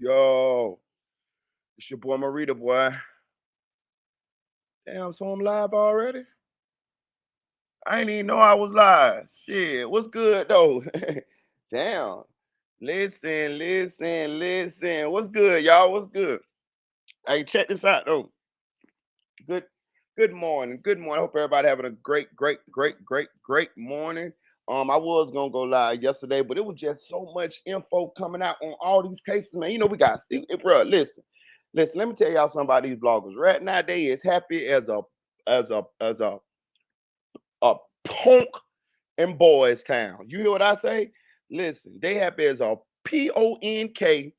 Yo, it's your boy Marita, boy. Damn, so I'm live already? I didn't even know I was live. Shit, what's good though? Damn. Listen. What's good, y'all? What's good? Hey, check this out though. Good good morning. Good morning. I hope everybody having a great morning. I was gonna go live yesterday, but it was just so much info coming out on all these cases, man. You know, we got bro, listen, let me tell y'all something about these bloggers. Right now, they as happy as a punk in Boys Town. You hear what I say? Listen, they happy as a PONK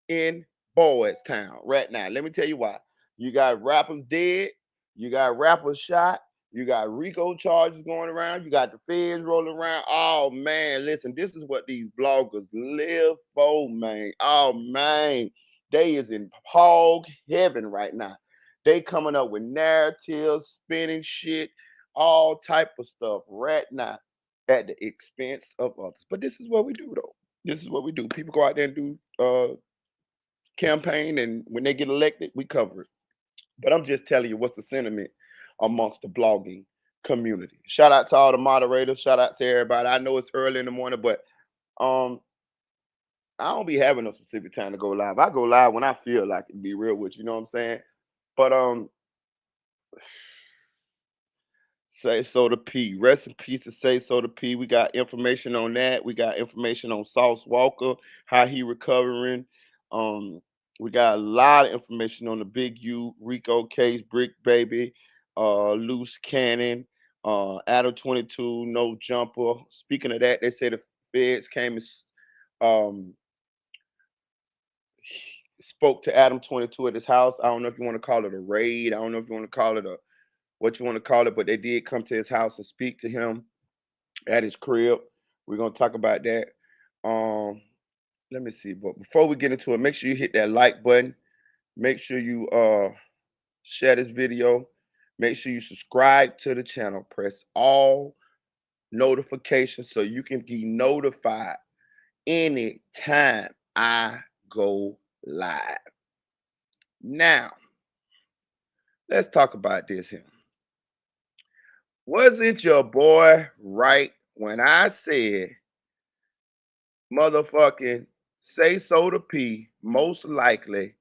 in Boys Town right now. Let me tell you why. You got rappers dead, you got rappers shot, you got RICO charges going around, you got the feds rolling around. Oh man, listen, this is what these bloggers live for, man. Oh man, they is in hog heaven right now. They coming up with narratives, spinning shit, all type of stuff right now at the expense of others. But this is what we do though. This is what we do. People go out there and do campaign, and when they get elected, we cover it. But I'm just telling you what's the sentiment amongst the blogging community. Shout out to all the moderators. Shout out to everybody. I know it's early in the morning, but um, I don't be having a specific time to go live. I go live when I feel like it. To be real with you, you know what I'm saying? But Say so to P. Rest in peace to Say so to P. We got information on that. We got information on Sauce Walker, how he recovering. Um, we got a lot of information on the Big U, Rico case, Brick Baby, Loose Cannon, Adam22, No Jumper. Speaking of that, they say the feds came and um, spoke to Adam22 at his house. I don't know if you want to call it a raid. I don't know if you want to call it a what you want to call it, but they did come to his house and speak to him at his crib. We're gonna talk about that. Um, Let me see. But before we get into it, make sure you hit that like button. Make sure you share this video. Make sure you subscribe to the channel. Press all notifications so you can be notified anytime I go live. Now, let's talk about this here. Wasn't your boy right when I said motherfucking Say So to P most likely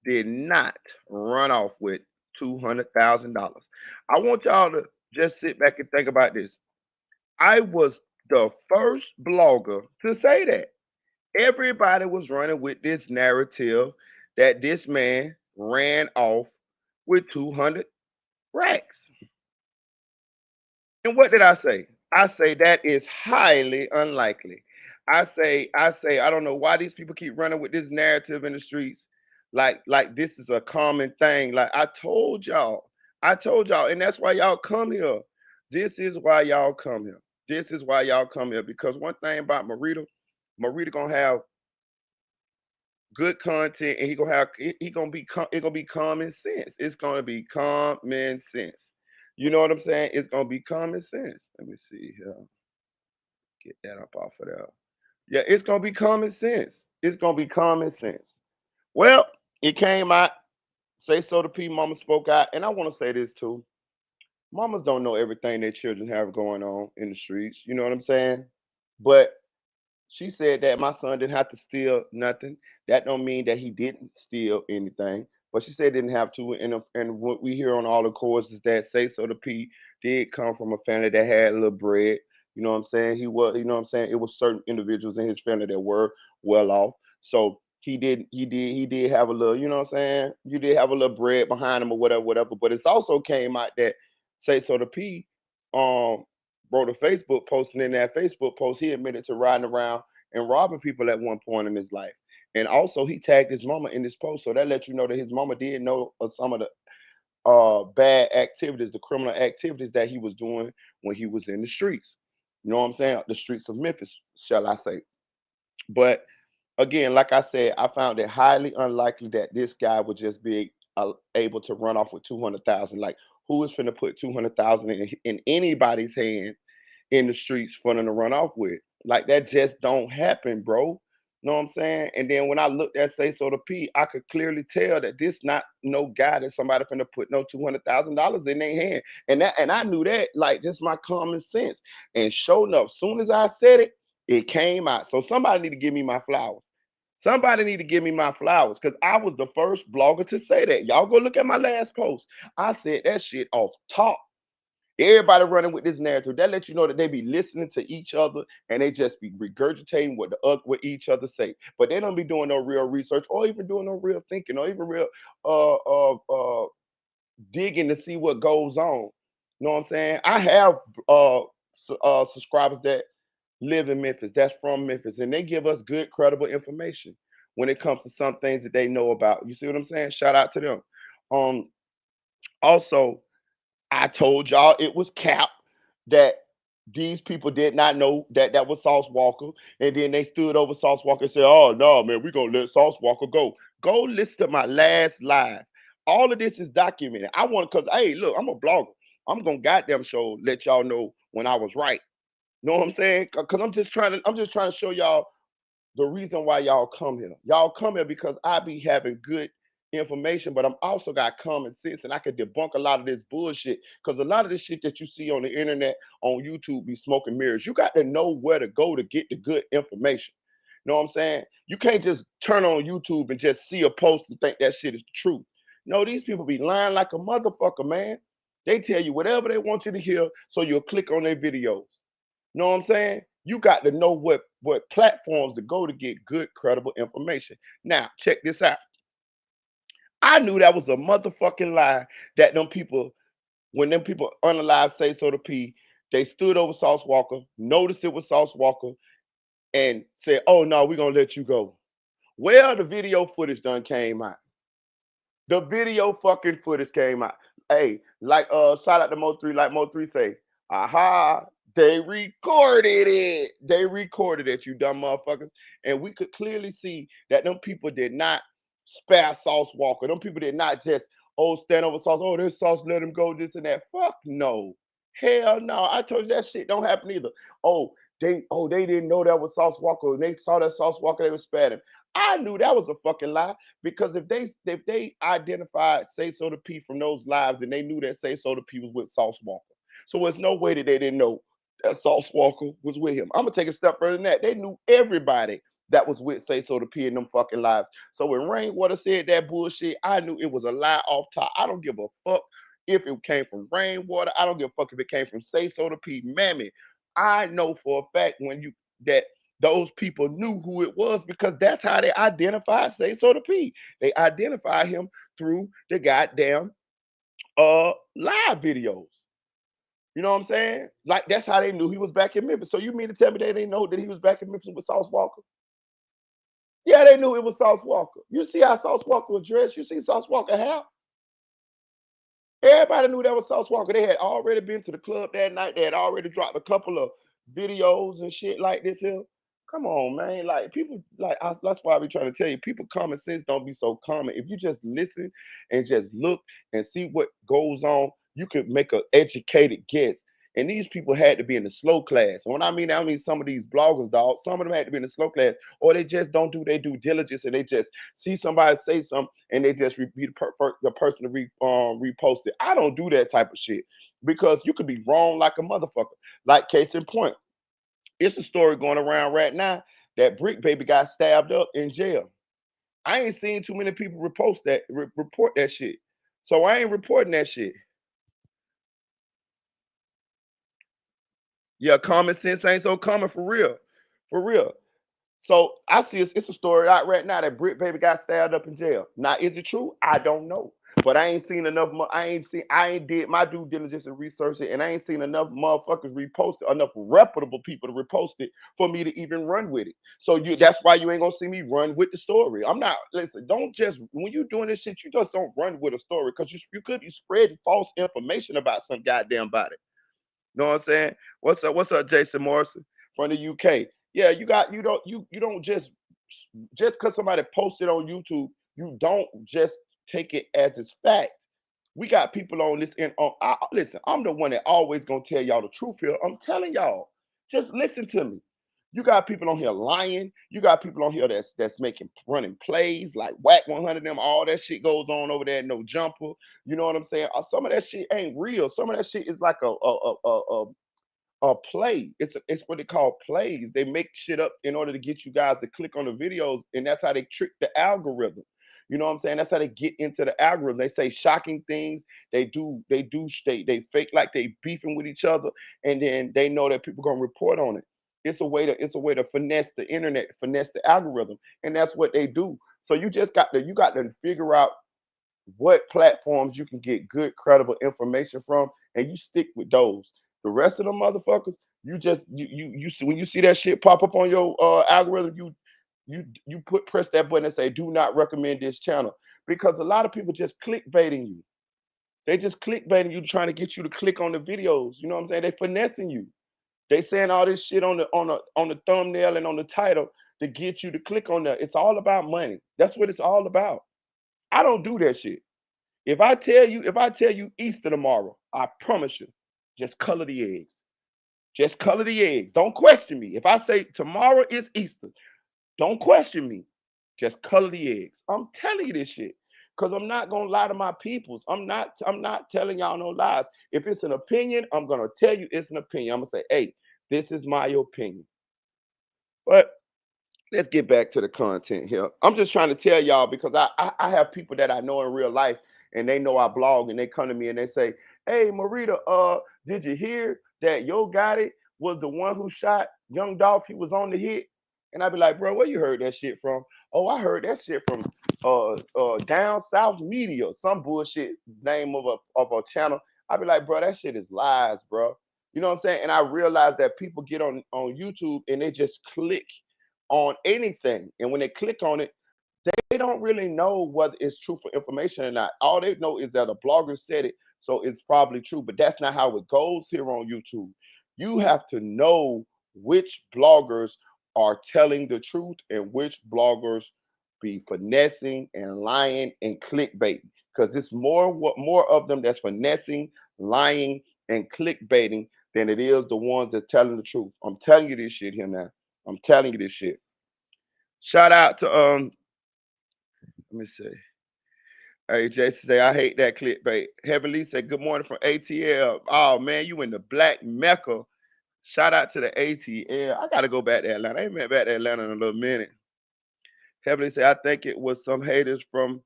did not run off with $200,000? I want y'all to just sit back and think about this. I was the first blogger to say that. Everybody was running with this narrative that this man ran off with 200 racks. And what did I say? I say that is highly unlikely. I say, I don't know why these people keep running with this narrative in the streets, like this is a common thing. Like I told y'all, and that's why y'all come here. This is why y'all come here. This is why y'all come here. Because one thing about Marita gonna have good content, and he gonna be it gonna be common sense. It's gonna be common sense. You know what I'm saying? It's gonna be common sense. Let me see here. Get that up off of there. Yeah, it's gonna be common sense. It's gonna be common sense. Well, it came out. Say so to P. Mama spoke out, and I want to say this too. Mamas don't know everything their children have going on in the streets. You know what I'm saying? But she said that my son didn't have to steal nothing. That don't mean that he didn't steal anything. But she said didn't have to. And what we hear on all the calls is that Say So to P did come from a family that had a little bread. You know what I'm saying? He was, you know what I'm saying? It was certain individuals in his family that were well off. So he did have a little, you know what I'm saying? You did have a little bread behind him or whatever. But it's also came out that Say So to P um wrote a Facebook post, and in that Facebook post, he admitted to riding around and robbing people at one point in his life. And also, he tagged his mama in this post, so that lets you know that his mama did know of some of the bad activities, the criminal activities that he was doing when he was in the streets. You know what I'm saying? The streets of Memphis, shall I say? But again, like I said, I found it highly unlikely that this guy would just be able to run off with 200,000. Like, who is finna put 200,000 in anybody's hands in the streets for them to run off with? Like, that just don't happen, bro. Know what I'm saying? And then when I looked at Sayso the P, I could clearly tell that this not no guy that somebody finna put no $200,000 in their hand. And I knew that, like, just my common sense. And sure enough, soon as I said it, it came out. So somebody need to give me my flowers. Somebody need to give me my flowers because I was the first blogger to say that. Y'all go look at my last post. I said that shit off top. Everybody running with this narrative. That lets you know that they be listening to each other and they just be regurgitating what each other say. But they don't be doing no real research or even doing no real thinking or even real uh uh uh digging to see what goes on. You know what I'm saying? I have subscribers that live in Memphis, that's from Memphis, and they give us good, credible information when it comes to some things that they know about. You see what I'm saying? Shout out to them. Um, Also, I told y'all it was cap that these people did not know that that was Sauce Walker, and then they stood over Sauce Walker and said, "Oh no, man, we gonna let Sauce Walker go." Go listen to my last live. All of this is documented. I want because hey, look, I'm a blogger. I'm gonna goddamn show let y'all know when I was right. Know what I'm saying? Because I'm just trying to show y'all the reason why y'all come here. Y'all come here because I be having good information, but I'm also got common sense and I can debunk a lot of this bullshit. Because a lot of this shit that you see on the internet, on YouTube, be smoke and mirrors. You got to know where to go to get the good information. You know what I'm saying? You can't just turn on YouTube and just see a post and think that shit is the truth. No, these people be lying like a motherfucker, man. They tell you whatever they want you to hear, so you'll click on their videos. Know what I'm saying? You got to know what platforms to go to get good, credible information. Now, check this out. I knew that was a motherfucking lie that them people, when them people unalive Sayso the P, they stood over Sauce Walker, noticed it was Sauce Walker, and said, "Oh no, we're gonna let you go." Well, the video footage done came out. The video fucking footage came out. Hey, like shout out to Mo3, like Mo3 say, aha, they recorded it. They recorded it, you dumb motherfuckers. And we could clearly see that them people did not spare Sauce Walker. Them people did not just, oh, stand over Sauce, oh, this Sauce let him go, this and that. Fuck no. Hell no. I told you that shit don't happen either. They didn't know that was Sauce Walker. And they saw that Sauce Walker, they was sparing him. I knew that was a fucking lie. Because if they identified Sayso the P from those lives, and they knew that Sayso the P was with Sauce Walker, so there's no way that they didn't know that Sauce Walker was with him. I'm gonna take a step further than that. They knew everybody that was with Sayso the P in them fucking lives. So when Rainwater said that bullshit, I knew it was a lie off top. I don't give a fuck if it came from Rainwater. I don't give a fuck if it came from Sayso the P. Mammy, I know for a fact when you that those people knew who it was because that's how they identified Sayso the P. They identify him through the goddamn live videos. You know what I'm saying? Like that's how they knew he was back in Memphis. So you mean to tell me they didn't know that he was back in Memphis with Sauce Walker? Yeah, they knew it was Sauce Walker. You see how Sauce Walker was dressed? You see Sauce Walker hair? Everybody knew that was Sauce Walker. They had already been to the club that night. They had already dropped a couple of videos and shit like this here. Come on, man. Like people, that's why I be trying to tell you, people common sense don't be so common. If you just listen and just look and see what goes on, you can make an educated guess. And these people had to be in the slow class. And when I mean some of these bloggers, dog. Some of them had to be in the slow class, or they just don't do their due diligence, and they just see somebody say something and they just repeat the person to repost it. I don't do that type of shit because you could be wrong like a motherfucker. Like case in point, it's a story going around right now that Brick Baby got stabbed up in jail. I ain't seen too many people report that shit. So I ain't reporting that shit. Yeah, common sense ain't so common for real. For real. So I see it's a story out right now that Britt Baby got stabbed up in jail. Now, is it true? I don't know. But I ain't seen enough. I ain't did my due diligence and research it, and I ain't seen enough motherfuckers repost it, enough reputable people to repost it for me to even run with it. So that's why you ain't gonna see me run with the story. I'm not. Listen, don't just when you doing this shit, you just don't run with a story because you could be spreading false information about some goddamn body. Know what I'm saying? What's up, Jason Morrison from the UK? Yeah, you don't just because somebody posted on YouTube, you don't just take it as its fact. We got people on this and listen, I'm the one that always gonna tell y'all the truth here. I'm telling y'all, just listen to me. You got people on here lying. You got people on here that's making running plays like whack 100 them. All that shit goes on over there. No jumper. You know what I'm saying? Some of that shit ain't real. Some of that shit is like a play. It's what they call plays. They make shit up in order to get you guys to click on the videos, and that's how they trick the algorithm. You know what I'm saying? That's how they get into the algorithm. They say shocking things. They fake like they beefing with each other, and then they know that people gonna report on it. It's a way to finesse the internet, finesse the algorithm, and that's what they do. So you got to figure out what platforms you can get good, credible information from, and you stick with those. The rest of them motherfuckers, you see when you see that shit pop up on your algorithm, you press that button and say, "Do not recommend this channel," because a lot of people just clickbaiting you. They just clickbaiting you, trying to get you to click on the videos. You know what I'm saying? They finessing you. They saying all this shit on the thumbnail and on the title to get you to click on that. It's all about money. That's what it's all about. I don't do that shit. If I tell you Easter tomorrow, I promise you, just color the eggs. Just color the eggs. Don't question me. If I say tomorrow is Easter, don't question me. Just color the eggs. I'm telling you this shit. Cause I'm not gonna lie to my peoples. I'm not telling y'all no lies. If it's an opinion, I'm gonna tell you it's an opinion. I'm gonna say, hey, this is my opinion. But let's get back to the content here. I'm just trying to tell y'all because I have people that I know in real life and they know I blog and they come to me and they say, "Hey, Marita, did you hear that Yo Gotti was the one who shot Young Dolph? He was on the hit." And I'd be like, "Bro, where you heard that shit from?" "Oh, I heard that shit from down south media, some bullshit name of a channel." I'd be like, "Bro, that shit is lies, bro." You know what I'm saying? And I realize that people get on YouTube and they just click on anything. And when they click on it, they don't really know whether it's truthful information or not. All they know is that a blogger said it, so it's probably true. But that's not how it goes here on YouTube. You have to know which bloggers are telling the truth and which bloggers be finessing and lying and clickbaiting. Because it's more of them that's finessing, lying, and clickbaiting than it is the ones that's telling the truth. I'm telling you this shit here now. I'm telling you this shit. Shout out to let me see. Hey, Jason say, I hate that clickbait. Heavenly said, good morning from ATL. Oh man, you in the black mecca. Shout out to the ATL. I gotta go back to Atlanta. I ain't been back to Atlanta in a little minute. Heavenly said, I think it was some haters from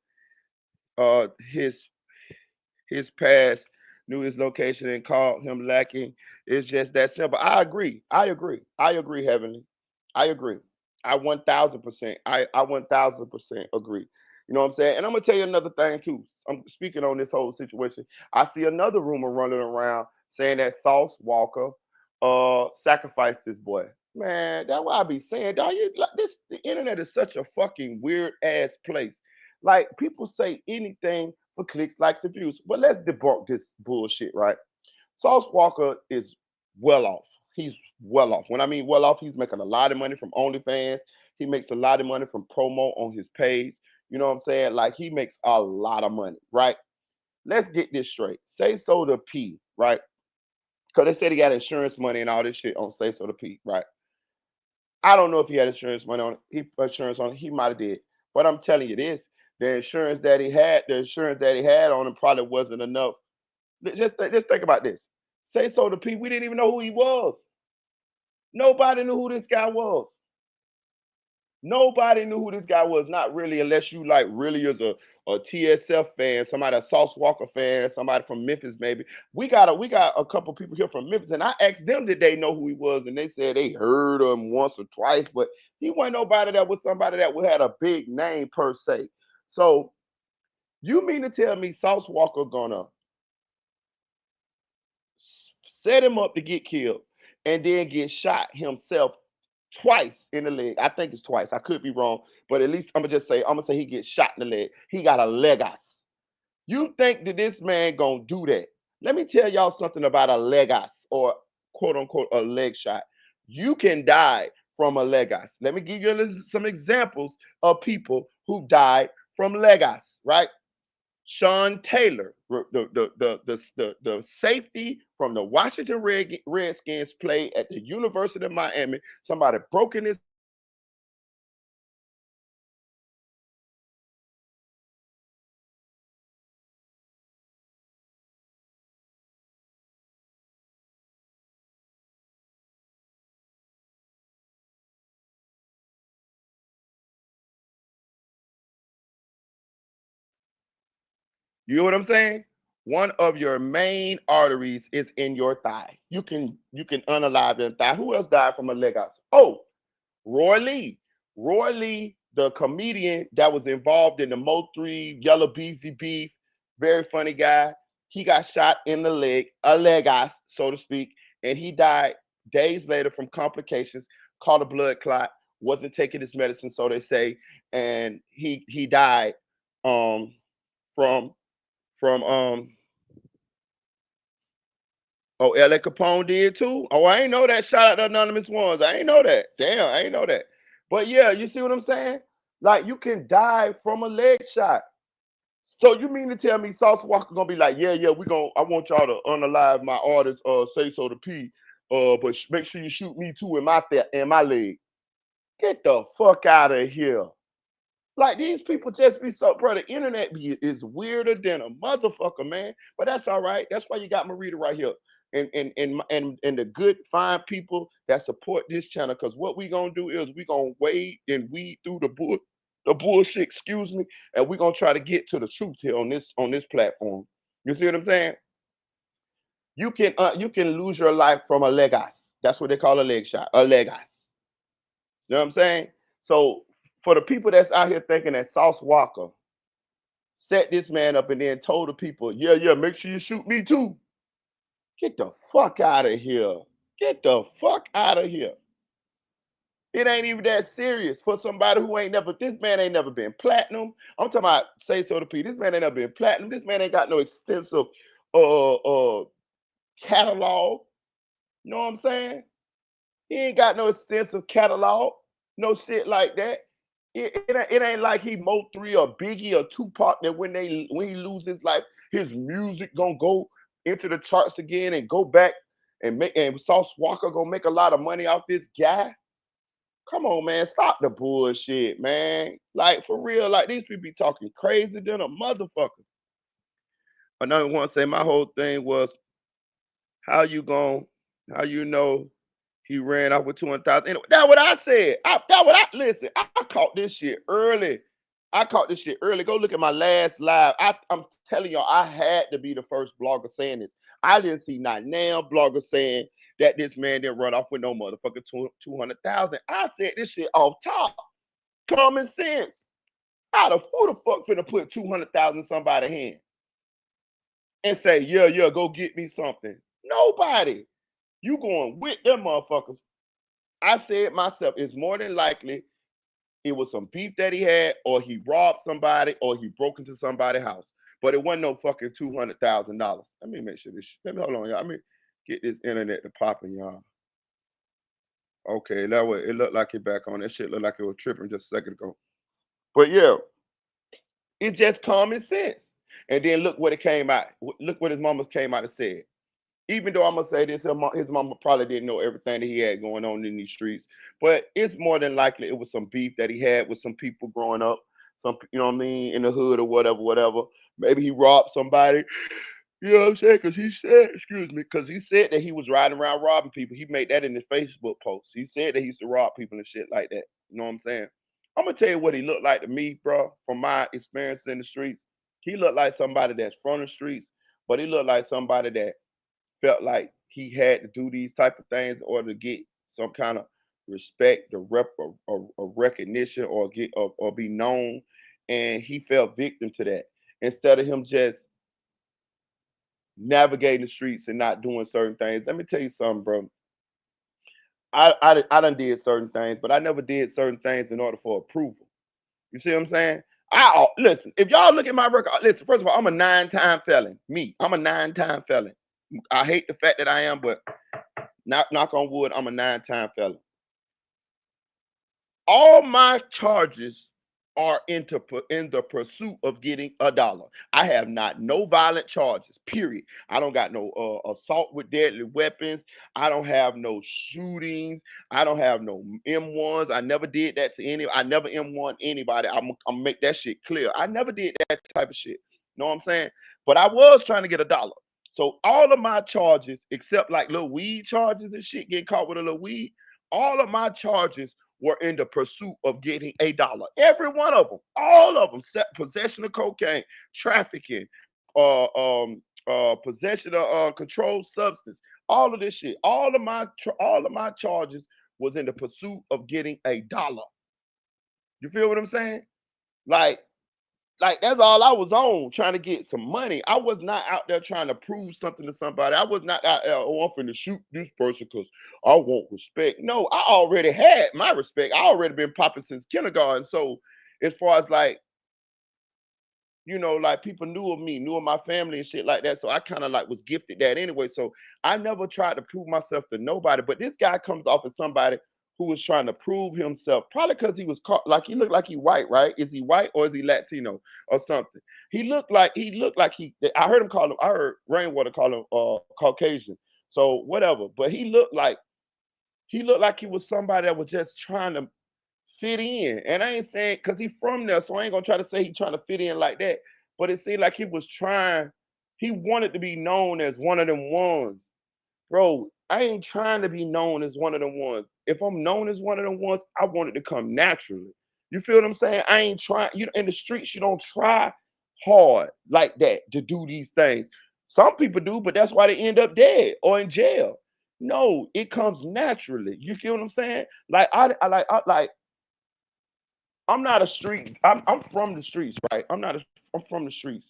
uh his his past knew his location and called him lacking. It's just that simple. I agree. I agree. I agree, Heavenly. I agree. I 1000%. I 1000% agree. You know what I'm saying? And I'm gonna tell you another thing too. I'm speaking on this whole situation. I see another rumor running around saying that Sauce Walker sacrificed this boy. Man, that's what I be saying. Dog, like this, the internet is such a fucking weird ass place. Like people say anything for clicks, likes, and views. But let's debunk this bullshit, right? Sauce Walker is well off. He's well off. When I mean well off, he's making a lot of money from OnlyFans. He makes a lot of money from promo on his page. You know what I'm saying? Like he makes a lot of money, right? Let's get this straight. Sayso the P, right? Because they said he got insurance money and all this shit on Sayso the P, right? I don't know if he had insurance money on it. Insurance on it. He might have did. But I'm telling you this: the insurance that he had on him probably wasn't enough. Just think about this. Say so to people, we didn't even know who he was. Nobody knew who this guy was. Nobody knew who this guy was. Not really, unless you like really is a TSF fan, somebody a Sauce Walker fan, somebody from Memphis maybe. We got a couple people here from Memphis, and I asked them did they know who he was, and they said they heard him once or twice, but he wasn't nobody that was somebody that would had a big name per se. So you mean to tell me Sauce Walker gonna set him up to get killed and then get shot himself twice in the leg? I think it's twice. I could be wrong, but at least I'm gonna say he gets shot in the leg. He got a leg ice. You think that this man gonna do that? Let me tell y'all something about a leg ice or quote unquote a leg shot. You can die from a leg ice. Let me give you some examples of people who died from leg ice, right? Sean Taylor, the safety from the Washington Redskins, played at the University of Miami. Somebody broke in his. You know what I'm saying? One of your main arteries is in your thigh. You can unalive your thigh. Who else died from a leg out? Oh, Roy Lee. Roy Lee, the comedian that was involved in the Mo3 Yellow Beezy beef, very funny guy. He got shot in the leg, a leg eye, so to speak, and he died days later from complications, caught a blood clot, wasn't taking his medicine, so they say, and he died um from from. Oh, LA Capone did too. Oh, I ain't know that. Shout out to Anonymous Ones. I ain't know that. Damn, I ain't know that. But yeah, you see what I'm saying? Like you can die from a leg shot. So you mean to tell me Sauce Walker gonna be like, yeah, yeah, I want y'all to unalive my artist, Sayso the P, but make sure you shoot me too in my leg. Get the fuck out of here. Like these people just be so, bro. The internet is weirder than a motherfucker, man. But that's all right. That's why you got Marita right here, and the good fine people that support this channel. Because what we gonna do is we gonna wade and weed through the bullshit. Excuse me, and we gonna try to get to the truth here on this platform. You see what I'm saying? You can lose your life from a leg ice. That's what they call a leg shot, a leg ice. You know what I'm saying? So for the people that's out here thinking that Sauce Walker set this man up and then told the people, yeah, yeah, make sure you shoot me too. Get the fuck out of here. Get the fuck out of here. It ain't even that serious for somebody who this man ain't never been platinum. I'm talking about Say So to P. This man ain't never been platinum. This man ain't got no extensive catalog. You know what I'm saying? He ain't got no extensive catalog, no shit like that. It ain't like he Mo3 or Biggie or Tupac that when he loses life, his music gonna go into the charts again and go back and Sauce Walker gonna make a lot of money off this guy. Come on, man, stop the bullshit, man. Like for real, like these people be talking crazy than a motherfucker. Another one say my whole thing was how you going how you know he ran off with 200,000. Anyway, that's what I said. Listen. I caught this shit early. Go look at my last live. I'm telling y'all, I had to be the first blogger saying this. I didn't see not now blogger saying that this man didn't run off with no motherfucker 200,000. I said this shit off top. Common sense. Who the fuck finna put 200,000 in somebody's hand and say, yeah, yeah, go get me something? Nobody. You going with them motherfuckers. I said myself, it's more than likely it was some beef that he had, or he robbed somebody, or he broke into somebody's house. But it wasn't no fucking $200,000. Let me make sure this. Let me hold on, y'all. Let me get this internet to popping, y'all. Okay, that way it looked like it back on. That shit looked like it was tripping just a second ago. But yeah, it's just common sense. And then look what it came out. Look what his mama came out and said. Even though I'm gonna say this, his mama probably didn't know everything that he had going on in these streets, but it's more than likely it was some beef that he had with some people growing up, you know what I mean, in the hood or whatever, whatever. Maybe he robbed somebody. You know what I'm saying? Because he said, excuse me, because he said that he was riding around robbing people. He made that in his Facebook post. He said that he used to rob people and shit like that. You know what I'm saying? I'm gonna tell you what he looked like to me, bro. From my experience in the streets, he looked like somebody that's from the streets, but he looked like somebody that felt like he had to do these type of things in order to get some kind of respect, or recognition, or or be known, and he fell victim to that instead of him just navigating the streets and not doing certain things. Let me tell you something, bro. I done did certain things, but I never did certain things in order for approval. You see what I'm saying? Listen. If y'all look at my record, listen. First of all, I'm a 9-time felon. I'm a 9-time felon. I hate the fact that I am, but knock on wood, I'm a 9-time felon. All my charges are in the pursuit of getting a dollar. I have not no violent charges. Period. I don't got no assault with deadly weapons. I don't have no shootings. I don't have no M1s. I never did that to any. I never M1 anybody. I'm make that shit clear. I never did that type of shit. Know what I'm saying? But I was trying to get a dollar. So all of my charges, except like little weed charges and shit, getting caught with a little weed, all of my charges were in the pursuit of getting a dollar. Every one of them, all of them, possession of cocaine, trafficking, possession of controlled substance, all of this shit, all of my charges was in the pursuit of getting a dollar. You feel what I'm saying? Like, that's all I was on, trying to get some money. I was not out there trying to prove something to somebody. I was not out there, oh, I'm finna shoot this person because I want respect. No, I already had my respect. I already been popping since kindergarten. So as far as like, like people knew of me, knew of my family and shit like that. So I kind of like was gifted that anyway. So I never tried to prove myself to nobody. But this guy comes off as somebody who was trying to prove himself, probably because he was caught, like he looked like he white, right? Is he white or is he Latino or something? He. I heard him call him. I heard Rainwater call him Caucasian. So whatever. But he looked like he was somebody that was just trying to fit in. And I ain't saying because he from there, so I ain't gonna try to say he trying to fit in like that. But it seemed like he wanted to be known as one of them ones. Bro, I ain't trying to be known as one of them ones. If I'm known as one of them ones, I want it to come naturally. You feel what I'm saying? I ain't trying, in the streets, you don't try hard like that to do these things. Some people do, but that's why they end up dead or in jail. No, it comes naturally. You feel what I'm saying? Like I'm not a street. I'm from the streets, right? I'm from the streets,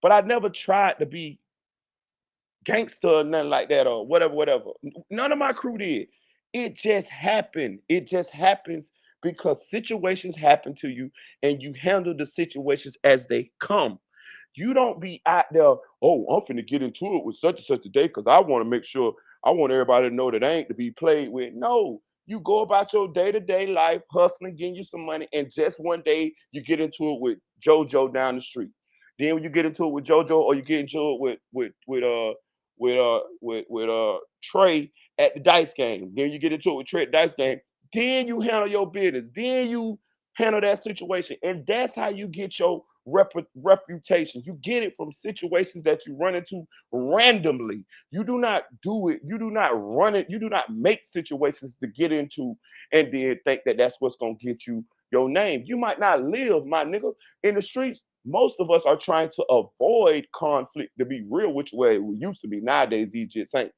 but I never tried to be gangster or nothing like that or whatever, whatever. None of my crew did. It just happened. It just happens because situations happen to you and you handle the situations as they come. You don't be out there, oh, I'm finna get into it with such and such today because I want to make sure I want everybody to know that I ain't to be played with. No, you go about your day-to-day life, hustling, getting you some money, and just one day you get into it with JoJo down the street. Then when you get into it with JoJo, or you get into it with Trey at the dice game. Then you get into it with Trey at the dice game. Then you handle your business. Then you handle that situation, and that's how you get your reputation. You get it from situations that you run into randomly. You do not do it. You do not run it. You do not make situations to get into and then think that that's what's gonna get you your name. You might not live, my nigga, in the streets. Most of us are trying to avoid conflict. To be real, which way we used to be. Nowadays, these just ain't.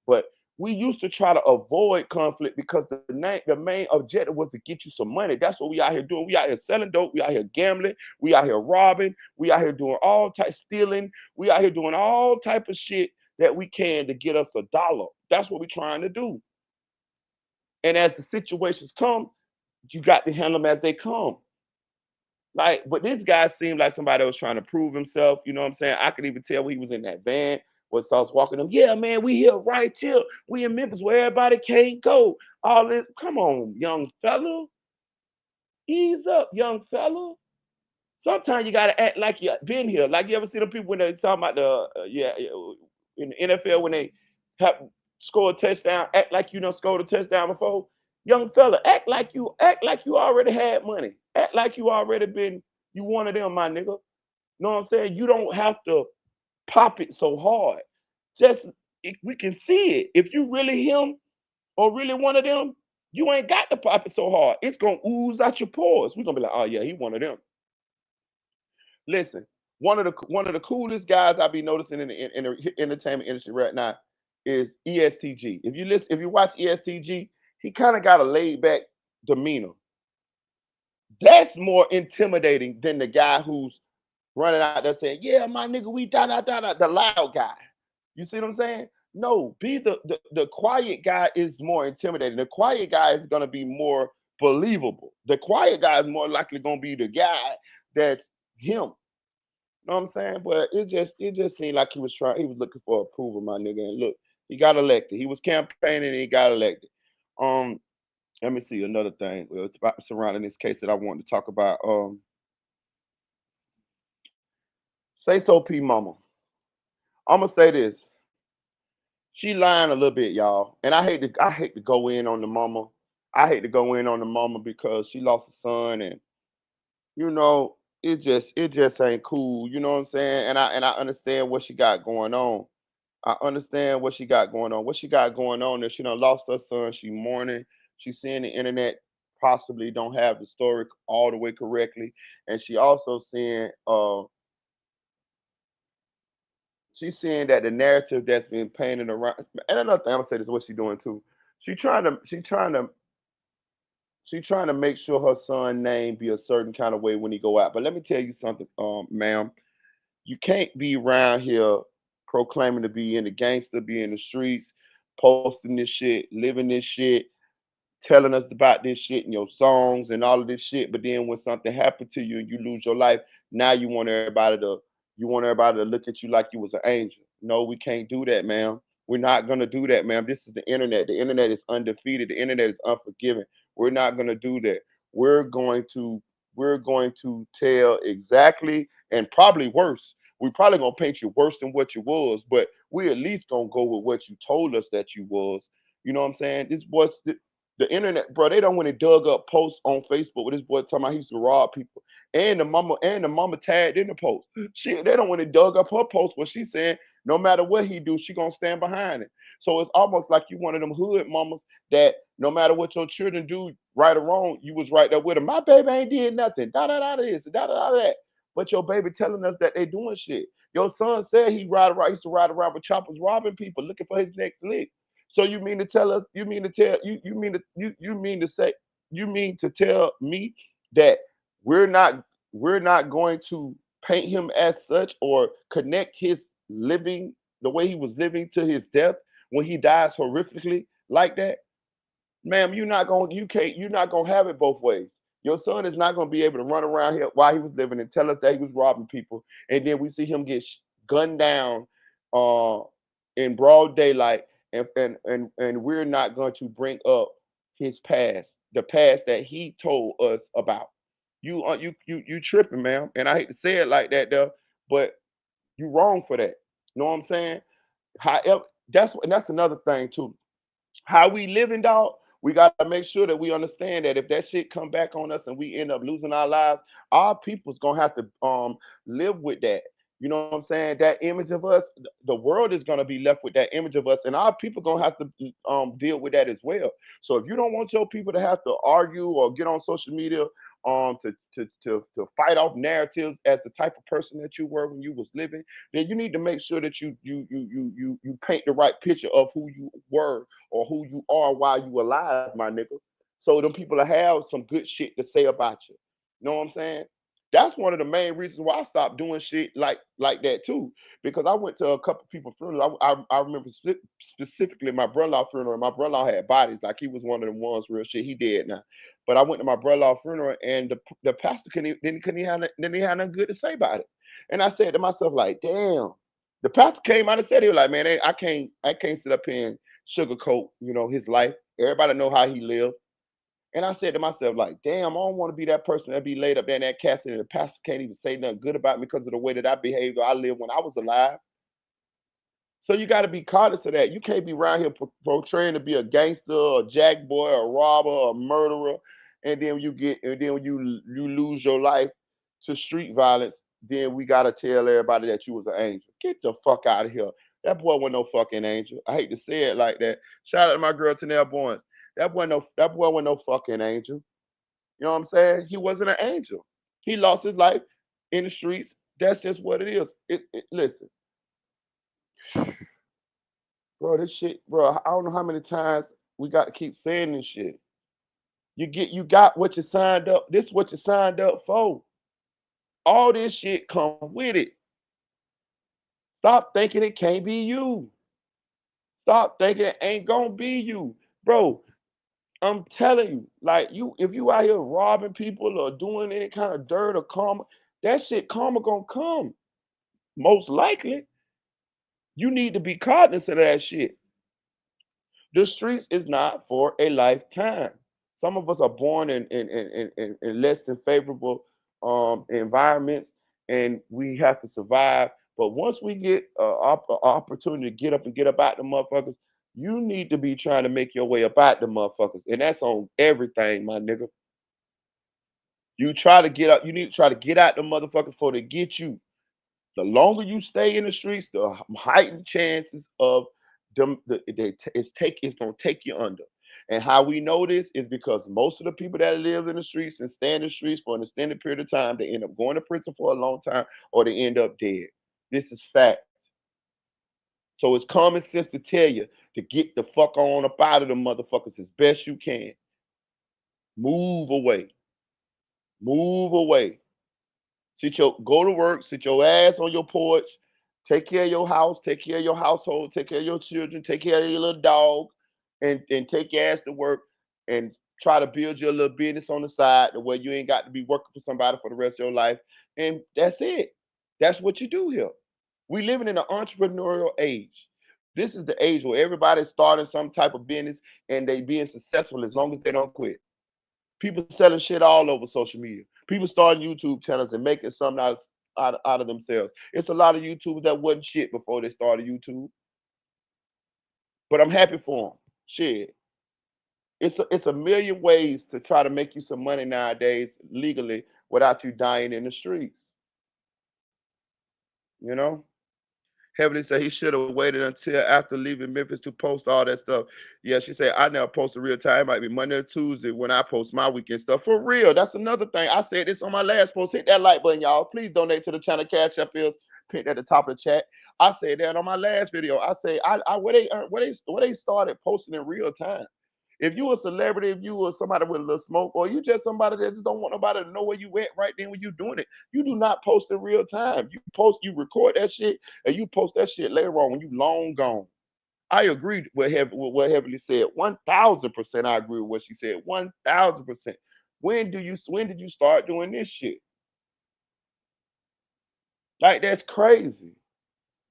But we used to try to avoid conflict because the main objective was to get you some money. That's what we out here doing. We out here selling dope. We out here gambling. We out here robbing. We out here doing all type stealing. We out here doing all type of shit that we can to get us a dollar. That's what we're trying to do. And as the situations come, you got to handle them as they come. Like, but this guy seemed like somebody that was trying to prove himself. You know what I'm saying? I could even tell when he was in that van. Was I was walking them, yeah, man, we here right here. We in Memphis where everybody can't go. All this, come on, young fella. Ease up, young fella. Sometimes you gotta act like you been here. Like you ever see the people when they talking about in the NFL when they have score a touchdown, act like you done scored a touchdown before. Young fella, act like you already had money. Act like you already been you one of them, my nigga. Know what I'm saying? You don't have to pop it so hard. Just we can see it. If you really him or really one of them, you ain't got to pop it so hard. It's gonna ooze out your pores. We're gonna be like, oh yeah, he one of them. Listen, one of the coolest guys I be noticing in the entertainment industry right now is ESTG. If you watch ESTG, he kind of got a laid back demeanor. That's more intimidating than the guy who's running out there saying, "Yeah, my nigga, we da da da da," the loud guy. You see what I'm saying? No, be the quiet guy is more intimidating. The quiet guy is gonna be more believable. The quiet guy is more likely gonna be the guy that's him. Know what I'm saying? But it just seemed like he was looking for approval, my nigga. And look, he got elected. He was campaigning and he got elected. Um, Let me see another thing. Well, it's about surrounding this case that I wanted to talk about. Say so P mama. I'ma say this. She lying a little bit, y'all. And I hate to go in on the mama. I hate to go in on the mama because she lost a son and you know, it just ain't cool. You know what I'm saying? And I understand what she got going on. I understand what she got going on. What she got going on is she done lost her son. She mourning. She's seeing the internet possibly don't have the story all the way correctly. And she also seeing she's seeing that the narrative that's been painted around, and another thing I'm gonna say this is what she's doing too. She trying to she trying to she trying to make sure her son name be a certain kind of way when he go out. But let me tell you something, ma'am. You can't be around here proclaiming to be in the gangster, be in the streets, posting this shit, living this shit, telling us about this shit in your songs and all of this shit. But then when something happened to you and you lose your life, now you want everybody to look at you like you was an angel. No, we can't do that, ma'am. We're not gonna do that, ma'am. This is the internet. The internet is undefeated. The internet is unforgiving. We're not gonna do that. We're going to we're going to tell exactly and probably worse. We probably gonna paint you worse than what you was, but we at least gonna go with what you told us that you was. You know what I'm saying? This boy, the internet, bro, they don't when they dug up posts on Facebook with this boy talking about he used to rob people. And the mama tagged in the post. Shit, they don't when they dug up her post where she saying no matter what he do, she gonna stand behind it. So it's almost like you one of them hood mamas that no matter what your children do, right or wrong, you was right there with them. My baby ain't did nothing. Da da da this, da da da that. But your baby telling us that they doing shit. Your son said he ride around, used to ride around with choppers robbing people, looking for his next lick. So you mean to tell us? You mean to tell you mean to you mean to say you mean to tell me that we're not we're not going to paint him as such or connect his living the way he was living to his death when he dies horrifically like that? Ma'am, you're not gonna have it both ways. Your son is not gonna be able to run around here while he was living and tell us that he was robbing people, and then we see him get gunned down uh, in broad daylight, and we're not going to bring up his past, the past that he told us about. You tripping, ma'am, and I hate to say it like that, though, but you wrong for that. You know what I'm saying? However, that's another thing too how we living, dog, we gotta make sure that we understand that if that shit come back on us and we end up losing our lives, our people's gonna have to live with that. You know what I'm saying? That image of us, the world is gonna be left with that image of us, and our people gonna have to deal with that as well. So if you don't want your people to have to argue or get on social media to fight off narratives as the type of person that you were when you was living, then you need to make sure that you paint the right picture of who you were or who you are while you alive, my nigga. So them people will have some good shit to say about you. You know what I'm saying? That's one of the main reasons why I stopped doing shit like that too. Because I went to a couple people funerals. I remember specifically my brother-in-law funeral. My brother-in-law had bodies, like he was one of them ones real shit. He dead now. But I went to my brother-in-law funeral and the pastor couldn't have nothing good to say about it. And I said to myself, like, damn. The pastor came out and said he was like, man, I can't sit up here and sugarcoat, his life. Everybody know how he lived. And I said to myself, like, damn, I don't want to be that person that be laid up there in that casket and the pastor can't even say nothing good about me because of the way that I behaved or I lived when I was alive. So you got to be conscious of that. You can't be around here portraying to be a gangster, a jack boy, a robber, a murderer, and then when you lose your life to street violence, then we gotta tell everybody that you was an angel. Get the fuck out of here. That boy wasn't no fucking angel. I hate to say it like that. Shout out to my girl Tanel Boyens. That boy wasn't no fucking angel. You know what I'm saying? He wasn't an angel. He lost his life in the streets. That's just what it is. Listen, bro, this shit, bro. I don't know how many times we got to keep saying this shit. You got what you signed up. This is what you signed up for. All this shit come with it. Stop thinking it can't be you. Stop thinking it ain't gonna be you, bro. I'm telling you, like if you out here robbing people or doing any kind of dirt or karma, that shit karma gonna come. Most likely, you need to be cognizant of that shit. The streets is not for a lifetime. Some of us are born in less than favorable environments, and we have to survive. But once we get an opportunity to get up out the motherfuckers, you need to be trying to make your way about the motherfuckers, and that's on everything, my nigga. You try to get up. You need to try to get out the motherfuckers before they get you. The longer you stay in the streets, the heightened chances of them it's gonna take you under. And how we know this is because most of the people that live in the streets and stay in the streets for an extended period of time, they end up going to prison for a long time or they end up dead. This is fact. So it's common sense to tell you to get the fuck on up out of the motherfuckers as best you can. Move away. Move away. Go to work, sit your ass on your porch, take care of your house, take care of your household, take care of your children, take care of your little dog, and take your ass to work and try to build your little business on the side the way you ain't got to be working for somebody for the rest of your life. And that's it. That's what you do here. We living in an entrepreneurial age. This is the age where everybody's starting some type of business and they being successful as long as they don't quit. People selling shit all over social media. People starting YouTube channels and making something out of themselves. It's a lot of YouTubers that wasn't shit before they started YouTube, but I'm happy for them. Shit, it's a million ways to try to make you some money nowadays legally without you dying in the streets. You know. Heavenly said he should have waited until after leaving Memphis to post all that stuff. Yeah, she said, I never post a real time. It might be Monday or Tuesday when I post my weekend stuff. For real. That's another thing. I said this on my last post. Hit that like button, y'all. Please donate to the channel. Cash App is pinned at the top of the chat. I said that on my last video. I say where they started posting in real time. If you a celebrity, if you were somebody with a little smoke, or you just somebody that just don't want nobody to know where you at right then when you doing it, you do not post in real time. You record that shit, and you post that shit later on when you long gone. I agree with what Heavenly said. 1000%. I agree with what she said. 1000%. When did you start doing this shit? Like that's crazy.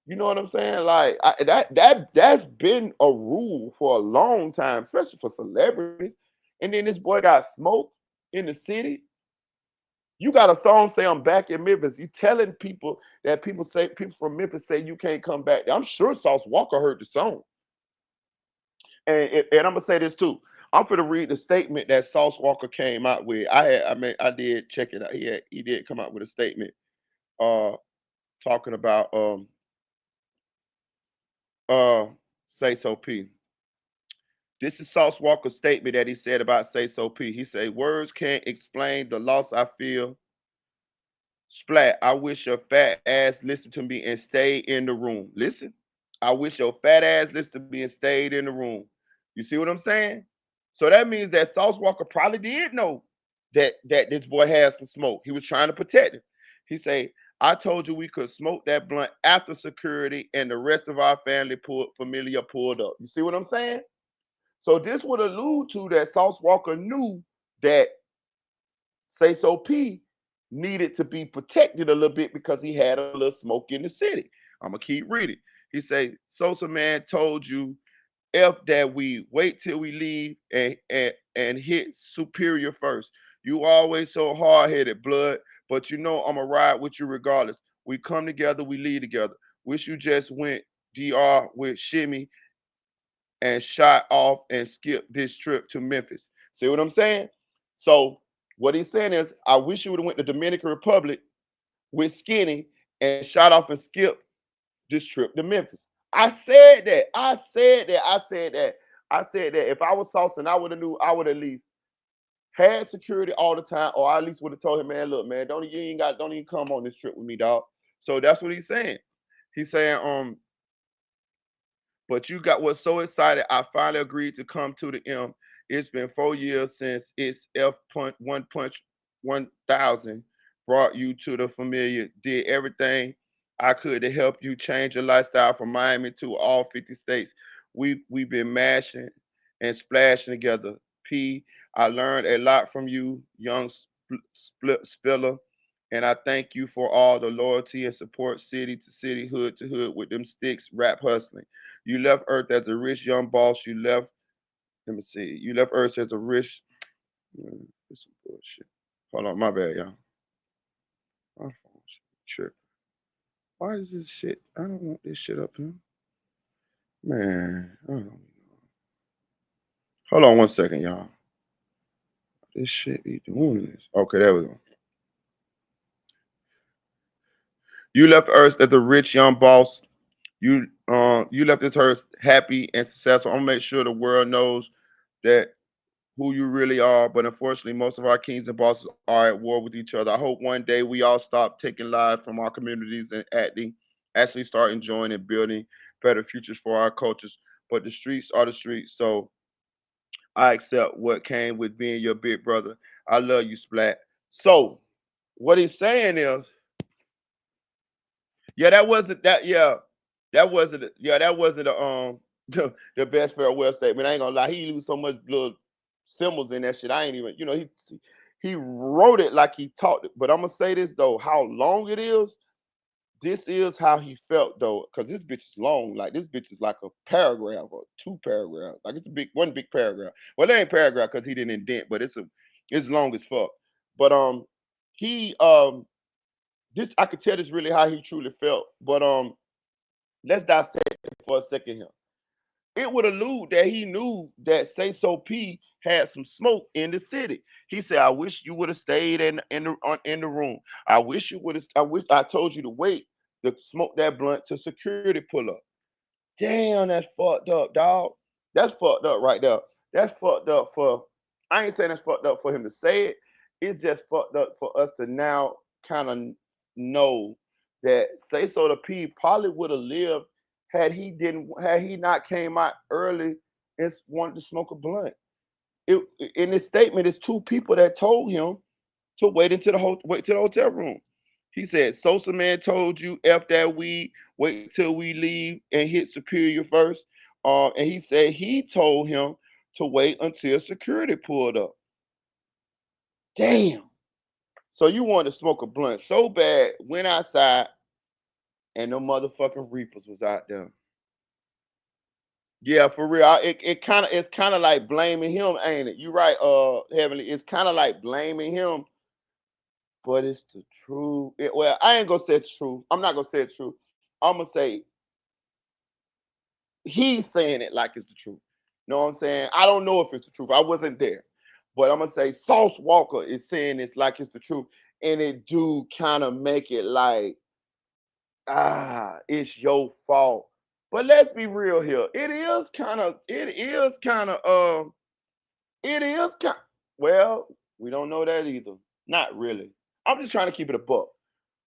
You know what I'm saying? Like that's been a rule for a long time, especially for celebrities. And then this boy got smoked in the city. You got a song say I'm back in Memphis. You telling people that people from Memphis say you can't come back. I'm sure Sauce Walker heard the song. And I'm gonna say this too. I'm gonna read the statement that Sauce Walker came out with. I did check it out. He did come out with a statement uh talking about uh Sayso P. This is Sauce Walker's statement that he said about Sayso P. He said, words can't explain the loss I feel. Splat, I wish your fat ass listened to me and stayed in the room. Listen, I wish your fat ass listened to me and stayed in the room. You see what I'm saying? So that means that Sauce Walker probably did know that this boy had some smoke. He was trying to protect him. He say, I told you we could smoke that blunt after security and the rest of our familiar pulled up. You see what I'm saying? So this would allude to that Sauce Walker knew that Say So P needed to be protected a little bit because he had a little smoke in the city. I'm gonna keep reading. He say, Sosa man told you F that we wait till we leave and hit superior first. You always so hard-headed, blood, but you know I'ma ride with you regardless. We come together, we lead together. Wish you just went DR with Shimmy and shot off and skipped this trip to Memphis. See what I'm saying? So what he's saying is, I wish you would have went to Dominican Republic with Skinny and shot off and skipped this trip to Memphis. I said that. I said that. I said that. I said that. If I was Sauce, I would have knew. I would at least had security all the time, or I at least would have told him, man, look, man, don't even come on this trip with me, dog. So that's what he's saying. He's saying, but you got was so excited. I finally agreed to come to the M. It's been 4 years since it's F punch 1000 brought you to the familiar. Did everything I could to help you change your lifestyle from Miami to all 50 states. We've been mashing and splashing together. P. I learned a lot from you, young spiller. And I thank you for all the loyalty and support city to city, hood to hood with them sticks, rap hustling. You left Earth as a rich young boss. Let me see. You left Earth as a rich. This some bullshit. Hold on, my bad, y'all. My phone. Trip. Why is this shit? I don't want this shit up here. Man, I don't know. Hold on 1 second, y'all. This shit be doing this. Okay, there we go. You left Earth as the rich young boss. You left this earth happy and successful. I'm gonna make sure the world knows that who you really are. But unfortunately, most of our kings and bosses are at war with each other. I hope one day we all stop taking lives from our communities and actually start enjoying and building better futures for our cultures. But the streets are the streets, so I accept what came with being your big brother. I love you, Splat. So what he's saying is, yeah, that wasn't that. Yeah, that wasn't. Yeah, that wasn't the best farewell statement. I ain't gonna lie. He used so much little symbols in that shit. I ain't even. He wrote it like he talked it. But I'm gonna say this though. How long it is? This is how he felt though, because this bitch is long. Like this bitch is like a paragraph or two paragraphs. Like it's a one big paragraph. Well, it ain't paragraph because he didn't indent, but it's long as fuck. But he this I could tell this really how he truly felt. But let's dissect it for a second here. It would allude that he knew that Sayso P had some smoke in the city. He said, "I wish you would have stayed in the room. I wish you would have. I wish I told you to wait to smoke that blunt till security pull up." Damn, that's fucked up, dog. That's fucked up right there. That's fucked up for. I ain't saying that's fucked up for him to say it. It's just fucked up for us to now kind of know that Say So the P probably would have lived had he not came out early and wanted to smoke a blunt. It, in this statement, it's two people that told him to wait to the hotel room. He said, Sosa man told you F that weed, wait till we leave and hit Superior first. And he said he told him to wait until security pulled up. Damn. So you wanted to smoke a blunt so bad, went outside, and no motherfucking reapers was out there. Yeah, for real. It's kind of like blaming him, ain't it? You right, Heavenly. It's kind of like blaming him, but it's the truth. Well, I ain't gonna say it's true. I'm not gonna say it's true. I'm gonna say he's saying it like it's the truth. You know what I'm saying? I don't know if it's the truth. I wasn't there. But I'm gonna say Sauce Walker is saying this like it's the truth. And it do kind of make it like, it's your fault. But let's be real here. It is kind well, we don't know that either. Not really. I'm just trying to keep it a buck.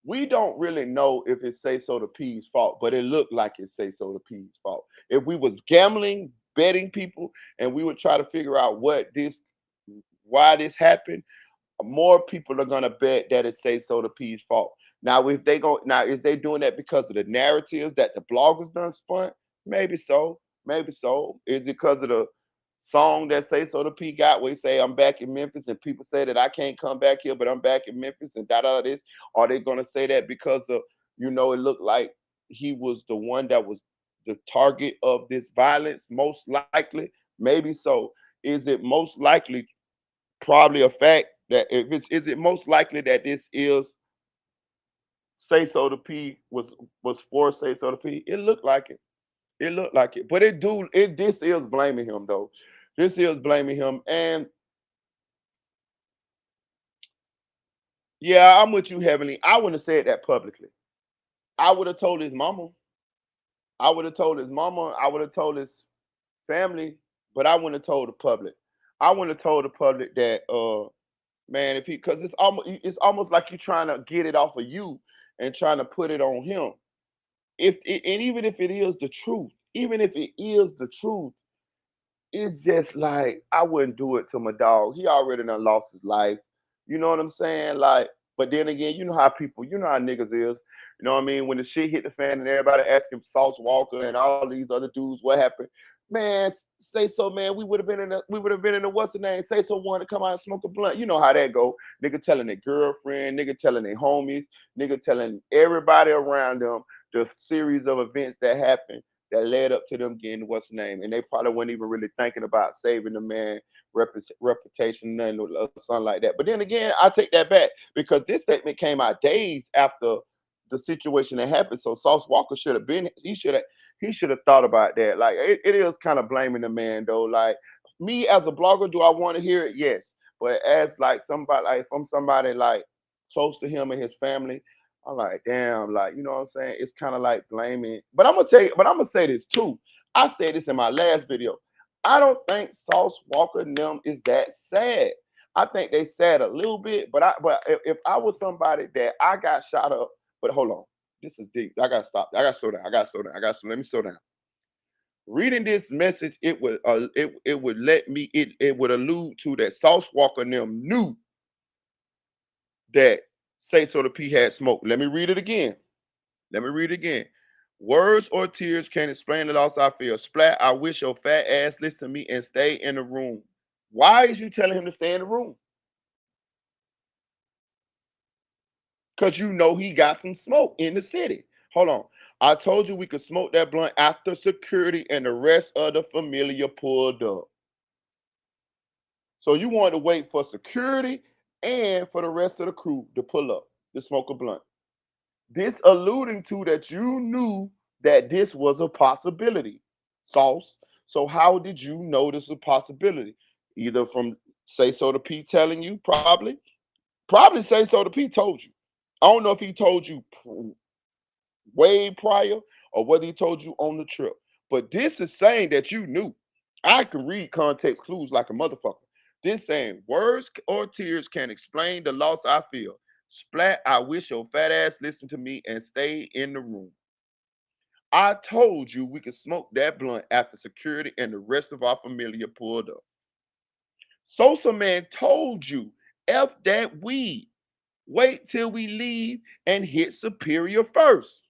We don't really know if it's Say So the P's fault, but it looked like it's Say So the P's fault. If we was gambling, betting people, and we would try to figure out why this happened, more people are gonna bet that it's Say So the P's fault. Now is they doing that because of the narratives that the bloggers done spun? Maybe so. Maybe so. Is it because of the song that Say So the P got where he say I'm back in Memphis and people say that I can't come back here, but I'm back in Memphis and this? Are they gonna say that because of it looked like he was the one that was the target of this violence? Most likely, maybe so. Is it most likely probably a fact that if it's is it most likely that this is Say So the P was for Say So the P? It looked like it. It looked like it. But this is blaming him though. This is blaming him. And yeah, I'm with you, Heavenly. I wouldn't have said that publicly. I would have told his mama. I would have told his mama. I would have told his family, but I wouldn't have told the public. I wouldn't have told the public that man, if he because it's almost like you're trying to get it off of you and trying to put it on him. And even if it is the truth, even if it is the truth, it's just like I wouldn't do it to my dog. He already done lost his life. You know what I'm saying? Like, but then again, you know how niggas is. You know what I mean? When the shit hit the fan and everybody asking Sauce Walker and all these other dudes what happened, man, say so, man. We would have been in the what's the name? Say so wanted to come out and smoke a blunt. You know how that go. Nigga telling their girlfriend, nigga telling their homies, nigga telling everybody around them the series of events that happened that led up to them getting what's the name, and they probably weren't even really thinking about saving the man reputation, nothing or something like that. But then again, I take that back because this statement came out days after the situation that happened. So Sauce Walker should have been. He should have thought about that. Like it is kind of blaming the man though. Like me as a blogger, do I want to hear it? Yes. But as like somebody, like from somebody like close to him and his family, I'm like, damn, like, you know what I'm saying? It's kind of like blaming. But I'm gonna say this too. I said this in my last video. I don't think Sauce Walker and them is that sad. I think they sad a little bit, but if I was somebody that I got shot up, but hold on, this is deep. I gotta stop. I gotta slow down. I gotta slow down. Let me slow down. Reading this message, it would let me it would allude to that Sauce Walker and them knew that Sayso the P had smoke. Let me read it again. Let me read it again. Words or tears can't explain the loss I feel. Splat, I wish your fat ass listened to me and stay in the room. Why is you telling him to stay in the room? Because you know he got some smoke in the city. Hold on. I told you we could smoke that blunt after security and the rest of the familiar pulled up. So you wanted to wait for security and for the rest of the crew to pull up to smoke a blunt. This alluding to that you knew that this was a possibility, Sauce. So how did you know this was a possibility? Either from Say So to P telling you, probably Say So to P told you. I don't know if he told you way prior or whether he told you on the trip. But this is saying that you knew. I can read context clues like a motherfucker. This saying words or tears can explain the loss I feel. Splat, I wish your fat ass listened to me and stay in the room. I told you we could smoke that blunt after security and the rest of our familiar pulled up. Sosa man told you, F that weed. Wait till we leave and hit Superior first.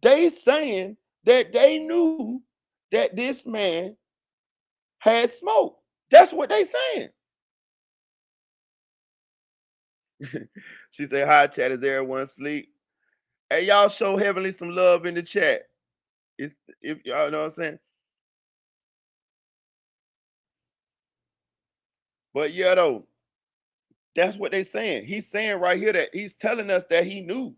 They saying that they knew that this man had smoke. That's what they saying. She said, hi, chat. Is everyone asleep? Hey, y'all show Heavenly some love in the chat. It's, if y'all know what I'm saying. But yeah, though, that's what they saying. He's saying right here that he's telling us that he knew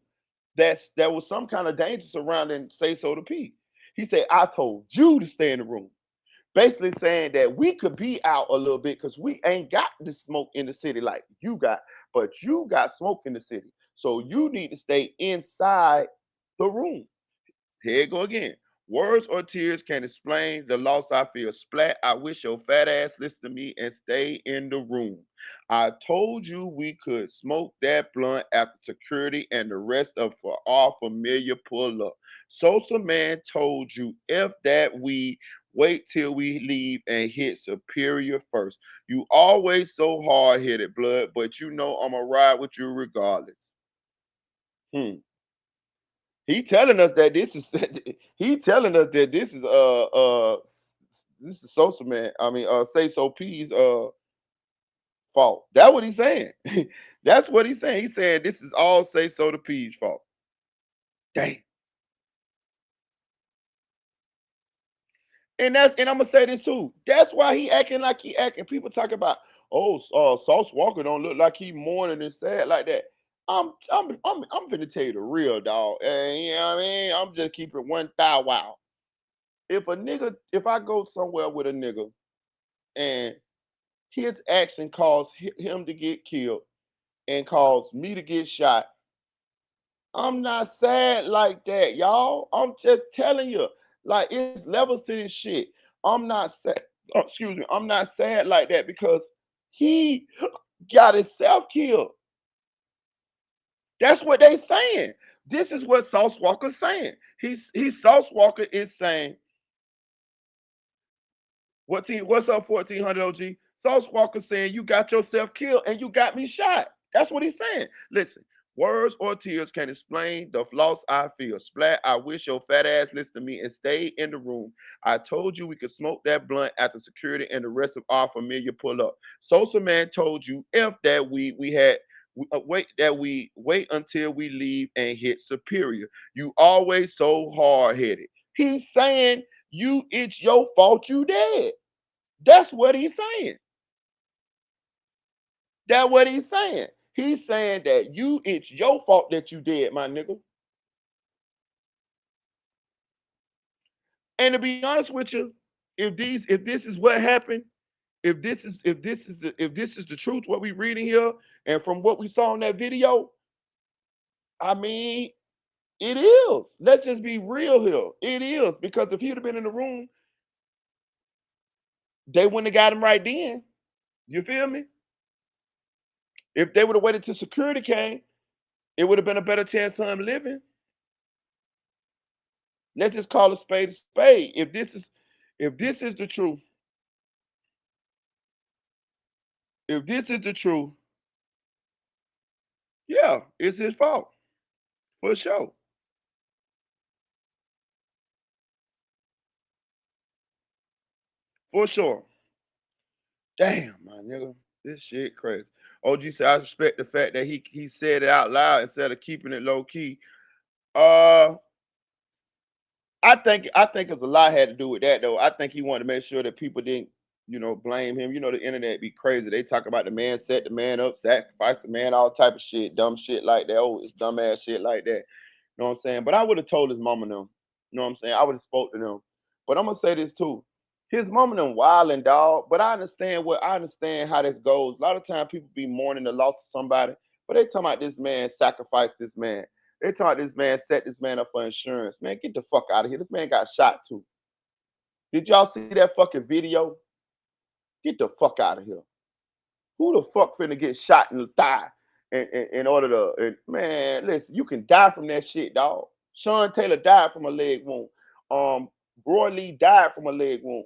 that there was some kind of danger surrounding Say So to P. He said, I told you to stay in the room. Basically saying that we could be out a little bit because we ain't got the smoke in the city like you got, but you got smoke in the city. So you need to stay inside the room. Here you go again. Words or tears can explain the loss I feel. Splat, I wish your fat ass listen to me and stay in the room. I told you we could smoke that blunt after security and the rest of for our familiar pull up. Sosa man told you if that we wait till we leave and hit Superior first. You always so hard headed, blood, but you know I'ma ride with you regardless. Hmm. He telling us that this is he telling us that this is Sosa man. I mean Say So P's fault. That's what he's saying. That's what he's saying. He's saying this is all Say So to P's fault. Dang. And I'm gonna say this too. That's why he acting like he acting. People talk about, oh, Sauce Walker don't look like he mourning and sad like that. I'm finna tell you the real dog. And you know what I mean? I'm just keeping one thou wow. If I go somewhere with a nigga and his action caused him to get killed and caused me to get shot, I'm not sad like that, y'all. I'm just telling you, like it's levels to this shit. I'm not sad. Oh, excuse me. I'm not sad like that because he got himself killed. That's what they saying. This is what Sauce Walker's saying. He's Sauce Walker is saying what's up, 1400 OG? Sauce Walker saying you got yourself killed and you got me shot. That's what he's saying. Listen, words or tears can explain the loss I feel. Splat, I wish your fat ass listened to me and stayed in the room. I told you we could smoke that blunt after security and the rest of our familiar pull up. Sosa man told you if that we had we wait until we leave and hit Superior. You always so hard headed. He's saying it's your fault you dead. That's what he's saying. That's what he's saying. He's saying that it's your fault that you dead, my nigga. And to be honest with you, if this is what happened, if this is the truth, what we reading here, and from what we saw in that video, I mean, it is. Let's just be real here. It is because if he'd have been in the room, they wouldn't have got him right then. You feel me? If they would have waited till security came, it would have been a better chance of him living. Let's just call a spade a spade. If this is the truth, if this is the truth, yeah, it's his fault for sure, for sure. Damn, my nigga, this shit crazy. OG said I respect the fact that he said it out loud instead of keeping it low key. Uh, I think it's a lot had to do with that though. I think he wanted to make sure that people didn't, blame him. You know, the internet be crazy. They talk about the man set the man up, sacrifice the man, all type of shit, dumb shit like that. Oh, it's dumb ass shit like that. You know what I'm saying? But I would have told his mama them. You know what I'm saying? I would have spoke to them. But I'm gonna say this too. His mama them wilding dog. But I understand how this goes. A lot of times people be mourning the loss of somebody, but they talking about this man sacrificed this man. They talking this man set this man up for insurance. Man, get the fuck out of here. This man got shot too. Did y'all see that fucking video? Get the fuck out of here. Who the fuck finna get shot in the thigh in order to, man, listen, you can die from that shit, dog. Sean Taylor died from a leg wound. Um, Roy Lee died from a leg wound.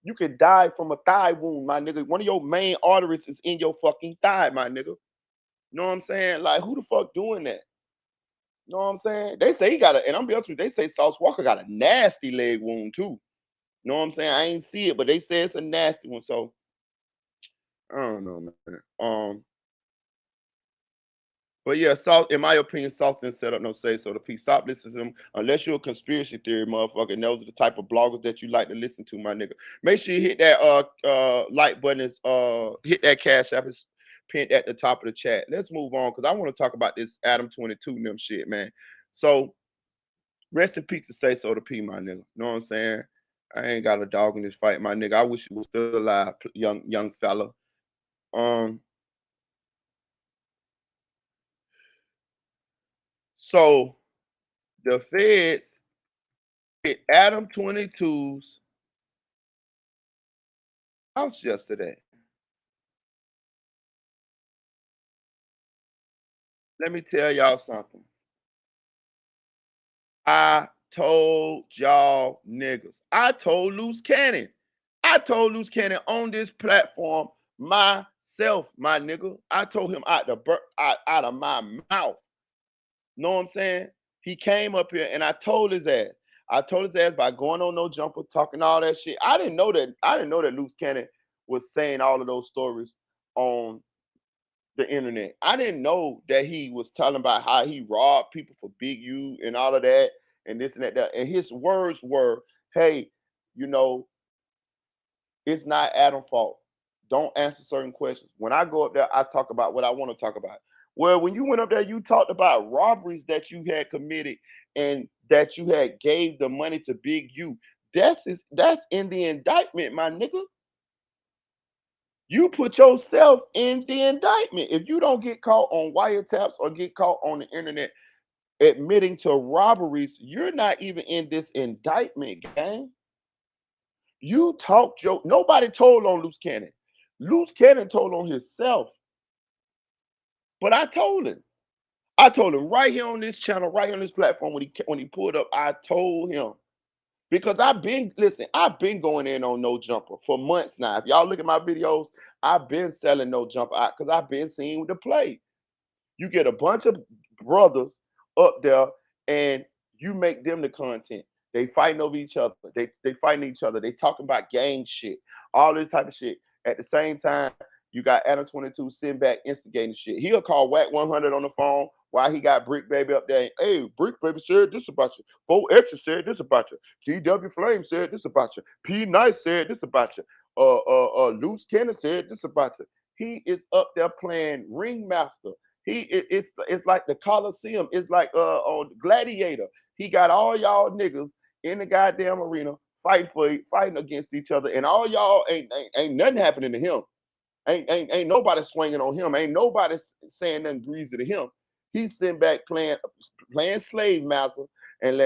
You can die from a thigh wound, my nigga. One of your main arteries is in your fucking thigh, my nigga. You know what I'm saying? Like, who the fuck doing that? You know what I'm saying? They say he got a, and I'm be honest with you, they say Sauce Walker got a nasty leg wound too. You know what I'm saying? I ain't see it, but they say it's a nasty one. So I don't know, man. But yeah, Sauce, in my opinion, Sauce didn't set up no say so. The piece, stop listening to them unless you're a conspiracy theory motherfucker. And those are the type of bloggers that you like to listen to, my nigga. Make sure you hit that like button, hit that cash app, is pinned at the top of the chat. Let's move on because I want to talk about this ADAM22 and them shit, man. So rest in peace to Sayso the P, my nigga. Know what I'm saying? I ain't got a dog in this fight, my nigga. I wish he was still alive, young fella. Um, so the feds hit ADAM22's house yesterday. Let me tell y'all something. I told y'all niggas. I told Loose Cannon. I told Loose Cannon on this platform myself, my nigga. I told him out of my mouth. Know what I'm saying? He came up here and I told his ass. I told his ass by going on no jumper, talking all that shit. I didn't know that. I didn't know that Loose Cannon was saying all of those stories on the internet. I didn't know that he was telling about how he robbed people for Big U and all of that and this and that. And his words were, "Hey, you know, it's not Adam's fault. Don't answer certain questions. When I go up there, I talk about what I want to talk about." Well, when you went up there, you talked about robberies that you had committed and that you had gave the money to Big U. That's in the indictment, my nigga. You put yourself in the indictment. If you don't get caught on wiretaps or get caught on the internet admitting to robberies, you're not even in this indictment, gang. You talked your nobody told on Loose Cannon. Loose Cannon told on himself. But I told him. I told him right here on this channel, right here on this platform when he pulled up, I told him. Because I've been going in on no jumper for months now. If y'all look at my videos, I've been selling no jumper out because I've been seeing the play. You get a bunch of brothers up there and you make them the content. They fighting over each other. They fighting each other. They talking about gang shit, all this type of shit. At the same time, you got ADAM22 sitting back instigating shit. He'll call Whack 100 on the phone while he got Brick Baby up there. Hey, Brick Baby said this about you. 4 Extra said this about you. DW Flame said this about you. P Nice said this about you. Loose Cannon said this about you. He is up there playing ringmaster. It's like the Coliseum. It's like on Gladiator. He got all y'all niggas in the goddamn arena fighting against each other, and all y'all ain't nothing happening to him. Ain't nobody swinging on him. Ain't nobody saying nothing greasy to him. He's sitting back playing slave master, and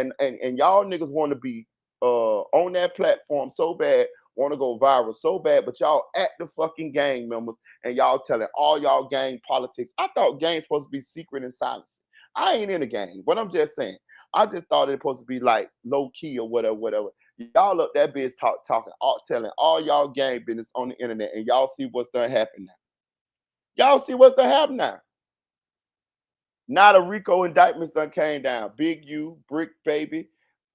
y'all niggas want to be on that platform so bad, want to go viral so bad, but y'all at the fucking gang members and y'all telling all y'all gang politics. I thought gangs supposed to be secret and silent. I ain't in a gang, but I'm just saying. I just thought it supposed to be like low key or whatever, whatever. Y'all up that bitch talking, telling all y'all gang business on the internet, and y'all see what's done happen now. Y'all see what's done happen now. Not a RICO indictments done came down. Big U, Brick Baby,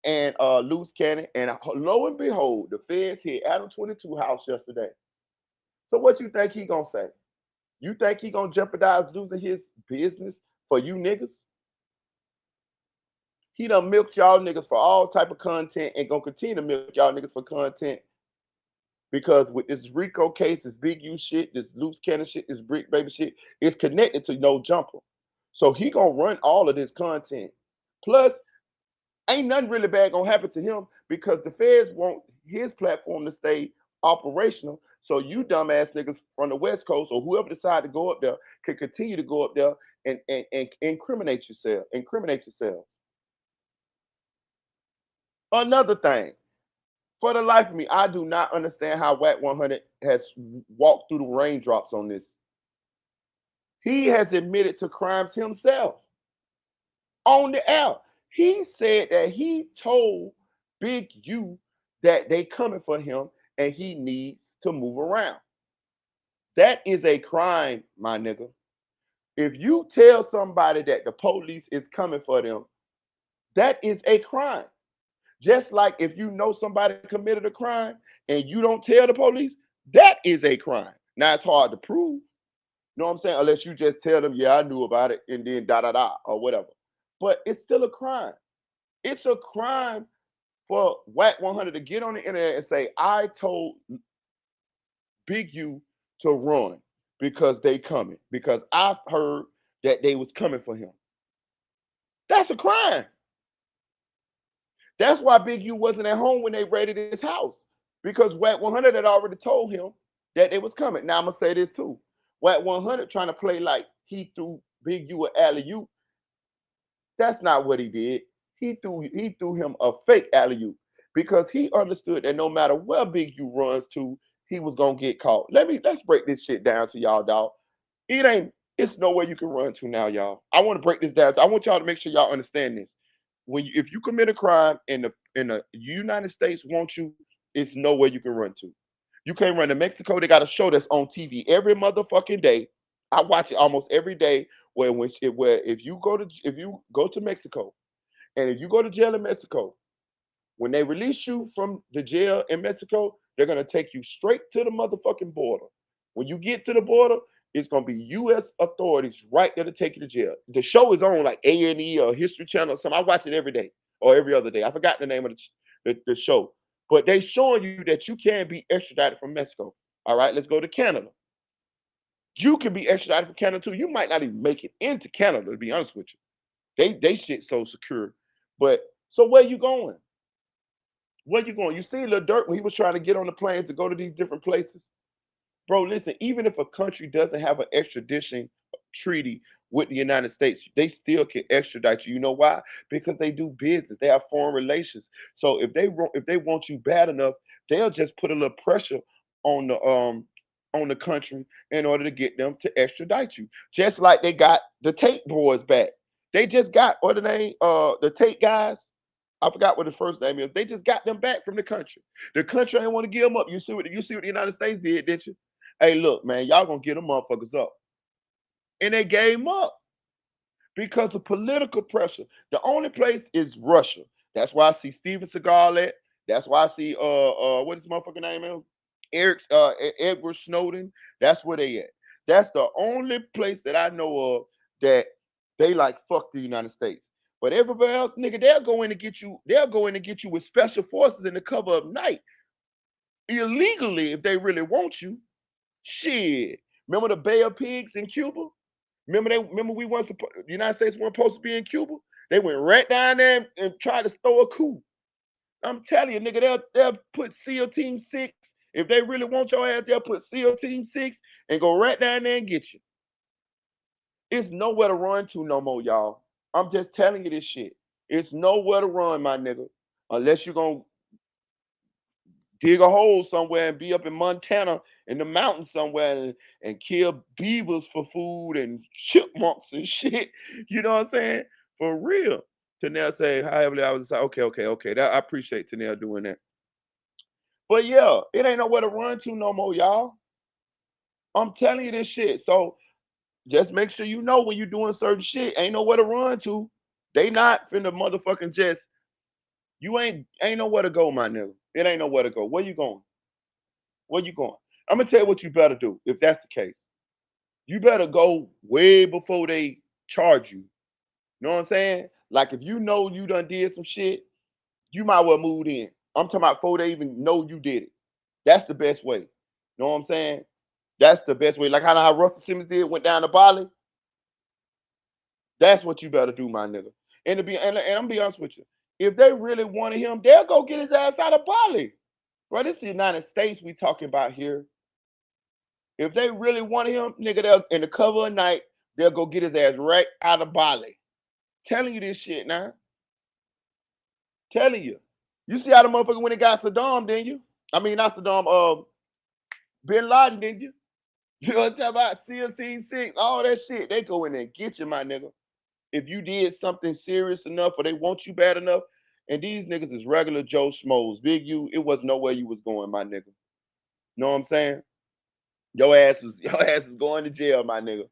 and Loose Cannon, and lo and behold, the feds hit ADAM22 house yesterday. So what you think he gonna say? You think he gonna jeopardize losing his business for you niggas? He done milked y'all niggas for all type of content and gonna continue to milk y'all niggas for content because with this RICO case, this Big U shit, this Loose Cannon shit, this Brick Baby shit, it's connected to No Jumper. So he gonna run all of this content. Plus, ain't nothing really bad gonna happen to him because the feds want his platform to stay operational. So you dumbass niggas from the West Coast or whoever decide to go up there can continue to go up there and incriminate yourself. Incriminate yourselves. Another thing, for the life of me, I do not understand how WAC 100 has walked through the raindrops on this. He has admitted to crimes himself on the air. He said that he told Big U that they coming for him and he needs to move around. That is a crime, my nigga. If you tell somebody that the police is coming for them, that is a crime. Just like if you know somebody committed a crime and you don't tell the police, that is a crime. Now it's hard to prove. You know what I'm saying? Unless you just tell them, yeah, I knew about it, and then da da da or whatever. But it's still a crime. It's a crime for WAC 100 to get on the internet and say, I told Big U to run because they coming. Because I've heard that they was coming for him. That's a crime. That's why Big U wasn't at home when they raided his house. Because WAC 100 had already told him that they was coming. Now I'm gonna say this too. WAC 100 trying to play like he threw Big U an alley oop. That's not what he did. He threw him a fake alley oop because he understood that no matter where Big U runs to, he was gonna get caught. Let's break this shit down to y'all, dog. It's nowhere you can run to now, y'all. I want to break this down. I want y'all to make sure y'all understand this. If you commit a crime and the United States wants you, it's nowhere you can run to. You can't run to Mexico. They got a show that's on TV every motherfucking day. I watch it almost every day. Where if you go to Mexico and if you go to jail in Mexico, when they release you from the jail in Mexico, they're gonna take you straight to the motherfucking border. When you get to the border, it's gonna be U.S. authorities right there to take you to jail. The show is on like A&E or History Channel or something. I watch it every day or every other day. I forgot the name of the show, but they showing you that you can be extradited from Mexico. All right, let's go to Canada. You can be extradited from Canada too. You might not even make it into Canada, to be honest with you. They shit so secure. But so where you going? Where you going? You see Lil Durk when he was trying to get on the planes to go to these different places? Bro, listen, even if a country doesn't have an extradition treaty with the United States, they still can extradite you. You know why? Because they do business. They have foreign relations. So if they want you bad enough, they'll just put a little pressure on the country in order to get them to extradite you. Just like they got the Tate boys back. They just got what the name the Tate guys. I forgot what the first name is. They just got them back from the country. The country ain't want to give them up. You see what the United States did, didn't you? Hey, look, man, y'all gonna get them motherfuckers up. And they gave them up because of political pressure. The only place is Russia. That's why I see Steven Seagal at. That's why I see what is his motherfucking name is? Edward Snowden. That's where they at. That's the only place that I know of that they like fuck the United States. But everywhere else, nigga, they'll go in to get you. They'll go in to get you with special forces in the cover of night, illegally if they really want you. Shit. Remember the Bay of Pigs in Cuba? Remember we weren't supposed the United States weren't supposed to be in Cuba? They went right down there and tried to throw a coup. I'm telling you, nigga, they'll put SEAL Team 6. If they really want your ass, they'll put SEAL Team 6 and go right down there and get you. It's nowhere to run to no more, y'all. I'm just telling you this shit. It's nowhere to run, my nigga. Unless you're gonna dig a hole somewhere and be up in Montana in the mountains somewhere and kill beavers for food and chipmunks and shit. You know what I'm saying? For real. Tanel say, however, I was like, okay. That I appreciate Tanel doing that. But yeah, it ain't nowhere to run to no more, y'all. I'm telling you this shit. So just make sure you know when you're doing certain shit, ain't nowhere to run to. They not finna motherfucking just you ain't nowhere to go, my nigga. It ain't nowhere to go. Where you going? Where you going? I'm gonna tell you what you better do if that's the case. You better go way before they charge you. You know what I'm saying? Like if you know you done did some shit, you might well move in. I'm talking about before they even know you did it. That's the best way. You know what I'm saying? That's the best way. Like how Russell Simmons did, went down to Bali. That's what you better do, my nigga. And I'm gonna be honest with you. If they really wanted him, they'll go get his ass out of Bali. Bro, this is the United States we talking about here. If they really wanted him, nigga, they'll in the cover of night, they'll go get his ass right out of Bali. Telling you this shit now. Telling you. You see how the motherfucker when it got Saddam, didn't you? I mean, not Saddam, Bin Laden, didn't you? You know what I'm talking about? SEAL Team 6, all that shit. They go in there and get you, my nigga. If you did something serious enough or they want you bad enough, and these niggas is regular Joe Schmoes. Big U, it was nowhere you was going, my nigga. Know what I'm saying? Your ass was going to jail, my nigga.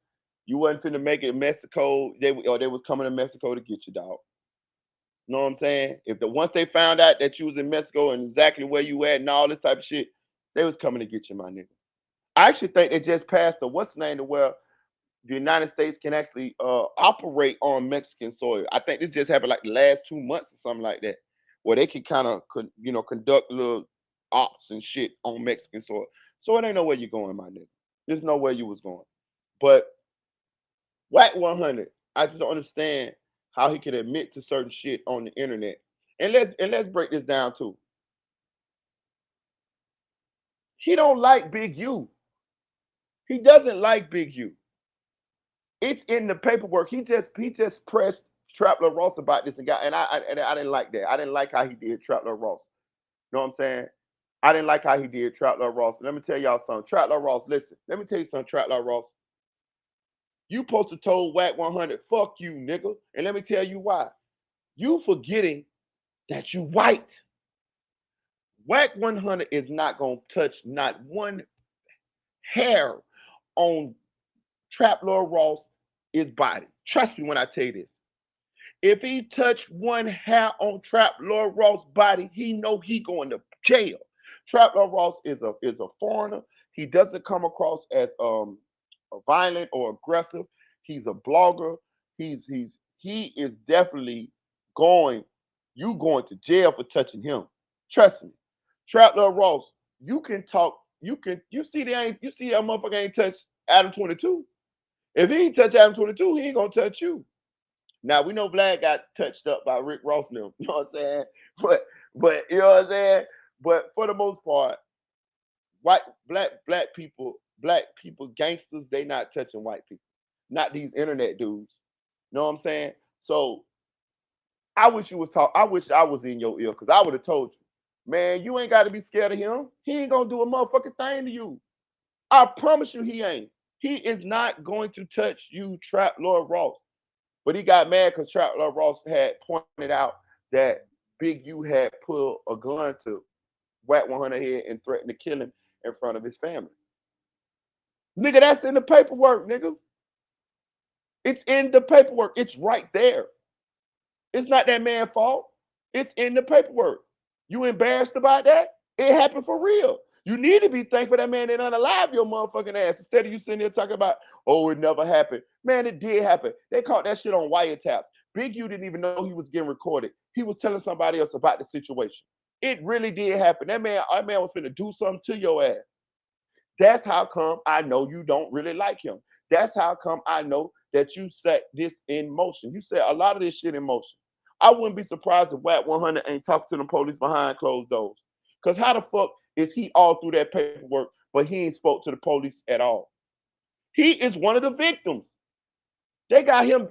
You wasn't finna make it in Mexico. They was coming to Mexico to get you, dog. Know what I'm saying? If the once they found out that you was in Mexico and exactly where you at and all this type of shit, they was coming to get you, my nigga. I actually think they just passed the what's the name to where the United States can actually operate on Mexican soil. I think this just happened like the last 2 months or something like that, where they can kind of conduct little ops and shit on Mexican soil. So it ain't nowhere you going, my nigga. There's nowhere you was going. But Whack 100, I just don't understand how he could admit to certain shit on the internet. And let's break this down too. He don't like Big U. He doesn't like Big U. It's in the paperwork. He just pressed Trapler Ross about this and I didn't like that. I didn't like how he did Trapler Ross. You know what I'm saying? I didn't like how he did Trapler Ross. Let me tell y'all something. Trapler Ross, listen. Let me tell you something, Trapler Ross. You supposed to told Whack 100, fuck you, nigga. And let me tell you why. You forgetting that you white. Whack 100 is not gonna touch not one hair on Trap Lord Ross' body. Trust me when I tell you this. If he touch one hair on Trap Lord Ross' body, he know he going to jail. Trap Lord Ross is a foreigner. He doesn't come across as violent or aggressive. He's a blogger. He is definitely going. You going to jail for touching him. Trust me. Trap Lord Ross, you can talk. You see that motherfucker ain't touched Adam 22. If he ain't touch Adam 22, he ain't gonna touch you. Now we know Vlad got touched up by Rick Ross now. You know what I'm saying? But you know what I'm saying? But for the most part, white black people, gangsters, they not touching white people. Not these internet dudes. You know what I'm saying? So I wish you was talk. I wish I was in your ear because I would have told you, man, you ain't got to be scared of him. He ain't gonna do a motherfucking thing to you. I promise you, he ain't. He is not going to touch you, Trap Lord Ross. But he got mad because Trap Lord Ross had pointed out that Big U had pulled a gun to Whack 100 head and threatened to kill him in front of his family. Nigga, that's in the paperwork, nigga. It's in the paperwork. It's right there. It's not that man's fault. It's in the paperwork. You embarrassed about that? It happened for real. You need to be thankful that man didn't unalive your motherfucking ass instead of you sitting there talking about, oh, it never happened. Man, it did happen. They caught that shit on wiretaps. Big U didn't even know he was getting recorded. He was telling somebody else about the situation. It really did happen. That man was finna do something to your ass. That's how come I know you don't really like him. That's how come I know that you set this in motion. You set a lot of this shit in motion. I wouldn't be surprised if Whack 100 ain't talking to the police behind closed doors. Because how the fuck is he all through that paperwork, but he ain't spoke to the police at all? He is one of the victims. They got him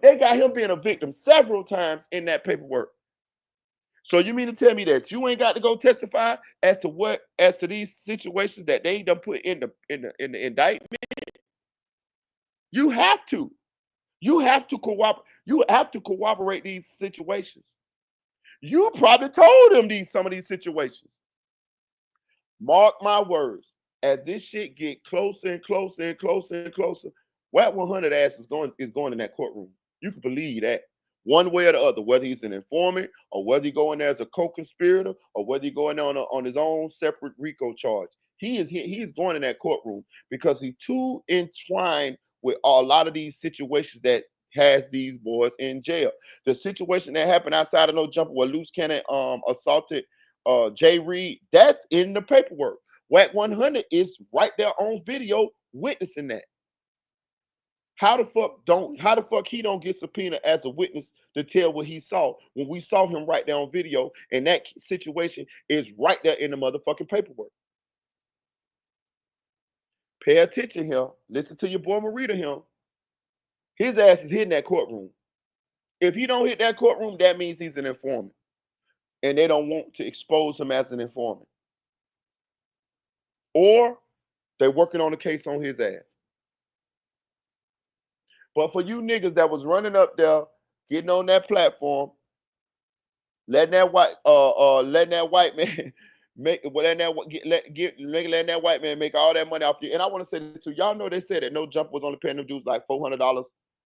being a victim several times in that paperwork. So you mean to tell me that you ain't got to go testify as to these situations that they done put in the indictment? You have to. You have to cooperate. You have to corroborate these situations. You probably told them some of these situations. Mark my words. As this shit get closer and closer and closer and closer, Whack 100 ass is going in that courtroom. You can believe that. One way or the other, whether he's an informant or whether he go in there as a co-conspirator or whether he go in there on his own separate RICO charge, he is going in that courtroom because he's too entwined with a lot of these situations that has these boys in jail. The situation that happened outside of No Jumper where Loose Cannon assaulted Jay Reed, that's in the paperwork. Whack 100 is right there on video witnessing that. How the fuck he don't get subpoenaed as a witness to tell what he saw when we saw him right there on video and that situation is right there in the motherfucking paperwork. Pay attention here. Listen to your boy Marita here. His ass is hitting that courtroom. If he don't hit that courtroom, that means he's an informant. And they don't want to expose him as an informant. Or they're working on a case on his ass. But for you niggas that was running up there, getting on that platform, letting that white man letting that white man make all that money off you. And I want to say this too. Y'all know they said that No Jump was only paying them dudes like $400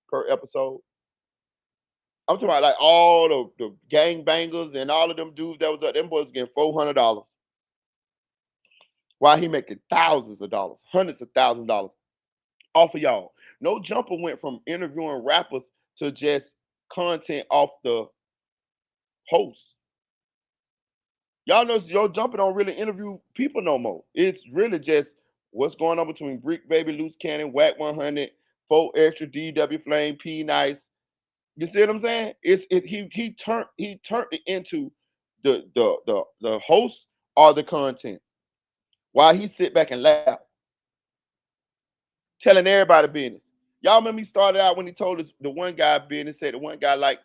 per episode. I'm talking about like all the gangbangers and all of them dudes that was up, them boys getting $400. While he making thousands of dollars, hundreds of thousands of dollars off of y'all. No Jumper went from interviewing rappers to just content off the host. Y'all know Yo Jumper don't really interview people no more. It's really just what's going on between Brick Baby, Loose Cannon, Whack 100, 4 Extra, DW Flame, P Nice. You see what I'm saying? He turned it into the host or the content. While he sit back and laugh, telling everybody business. Y'all remember he started out when he told us the one guy business, said the one guy like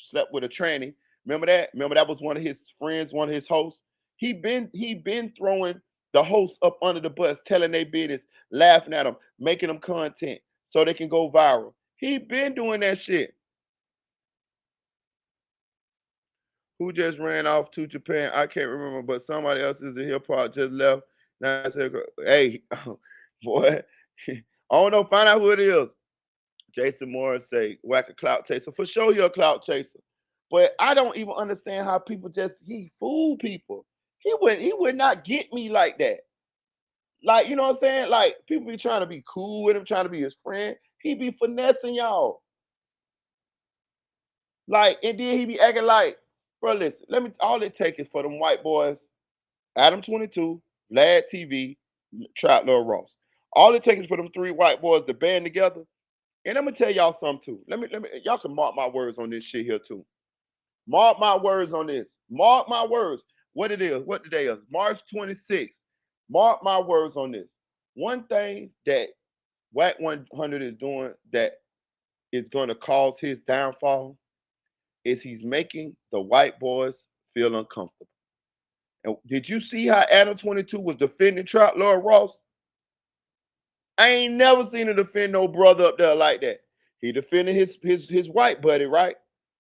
slept with a tranny. Remember that? Remember that was one of his friends, one of his hosts. He been throwing the hosts up under the bus, telling their business, laughing at them, making them content so they can go viral. He been doing that shit. Who just ran off to Japan? I can't remember, but somebody else is in hip hop just left. Now I said, hey, boy, I don't know. Find out who it is. Jason Morris say, whack a clout chaser. For sure you're a clout chaser. But I don't even understand how people he fool people. He would not get me like that. Like, you know what I'm saying? Like, people be trying to be cool with him, trying to be his friend. He be finessing y'all. Like, and then he be acting like, bro, listen, all it takes is for them white boys, ADAM22, Lad TV, Trap Lil Ross. All it takes is for them 3 white boys to band together. And I'm gonna tell y'all something too. Let me y'all can mark my words on this shit here too. Mark my words on this. Mark my words. What it is, what the day is, March 26th. Mark my words on this. One thing that Whack 100 is doing that is gonna cause his downfall is he's making the white boys feel uncomfortable. And did you see how ADAM22 was defending Trap Lord Ross? I ain't never seen him defend no brother up there like that. He defended his white buddy, right?